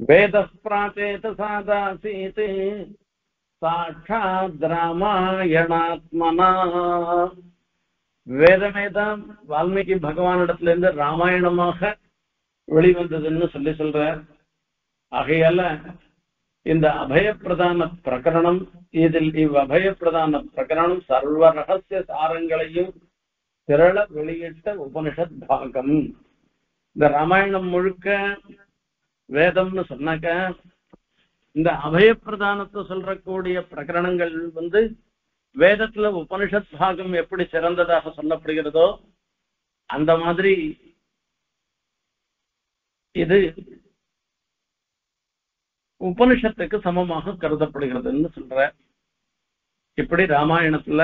வேத பிராச்சேத சாதாசீதே சாட்சாத் ராமாயணாத்மனா. வேதமே தான் வால்மீகி பகவானிடத்துல இருந்து ராமாயணமாக வெளிவந்ததுன்னு சொல்லி சொல்ற. ஆகையால இந்த அபயப்பிரதான பிரகரணம், இதில் அபயப்பிரதான பிரகரணம் சர்வ ரகசிய சாரங்களையும் திரள வெளியிட்ட உபனிஷத் பாகம். இந்த ராமாயணம் முழுக்க வேதம்னு சொன்னாக்க இந்த அபயப்பிரதானத்தை சொல்றக்கூடிய பிரகரணங்கள் வேதத்துல உபனிஷத் பாகம் எப்படி சிறந்ததாக சொல்லப்படுகிறதோ அந்த மாதிரி இது உபனிஷத்துக்கு சமமாக கருதப்படுகிறதுன்னு சொல்ற. இப்படி ராமாயணத்துல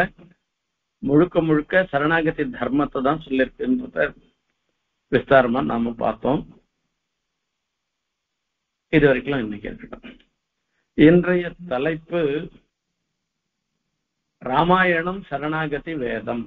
முழுக்க முழுக்க சரணாகதி தர்மத்தை தான் சொல்லியிருக்குன்றத விஸ்தாரமா நாம பார்த்தோம். இது வரைக்கும் இன்னைக்கு இருக்கட்டும். இன்றைய தலைப்பு ராமாயணம் சரணாகதி வேதம்.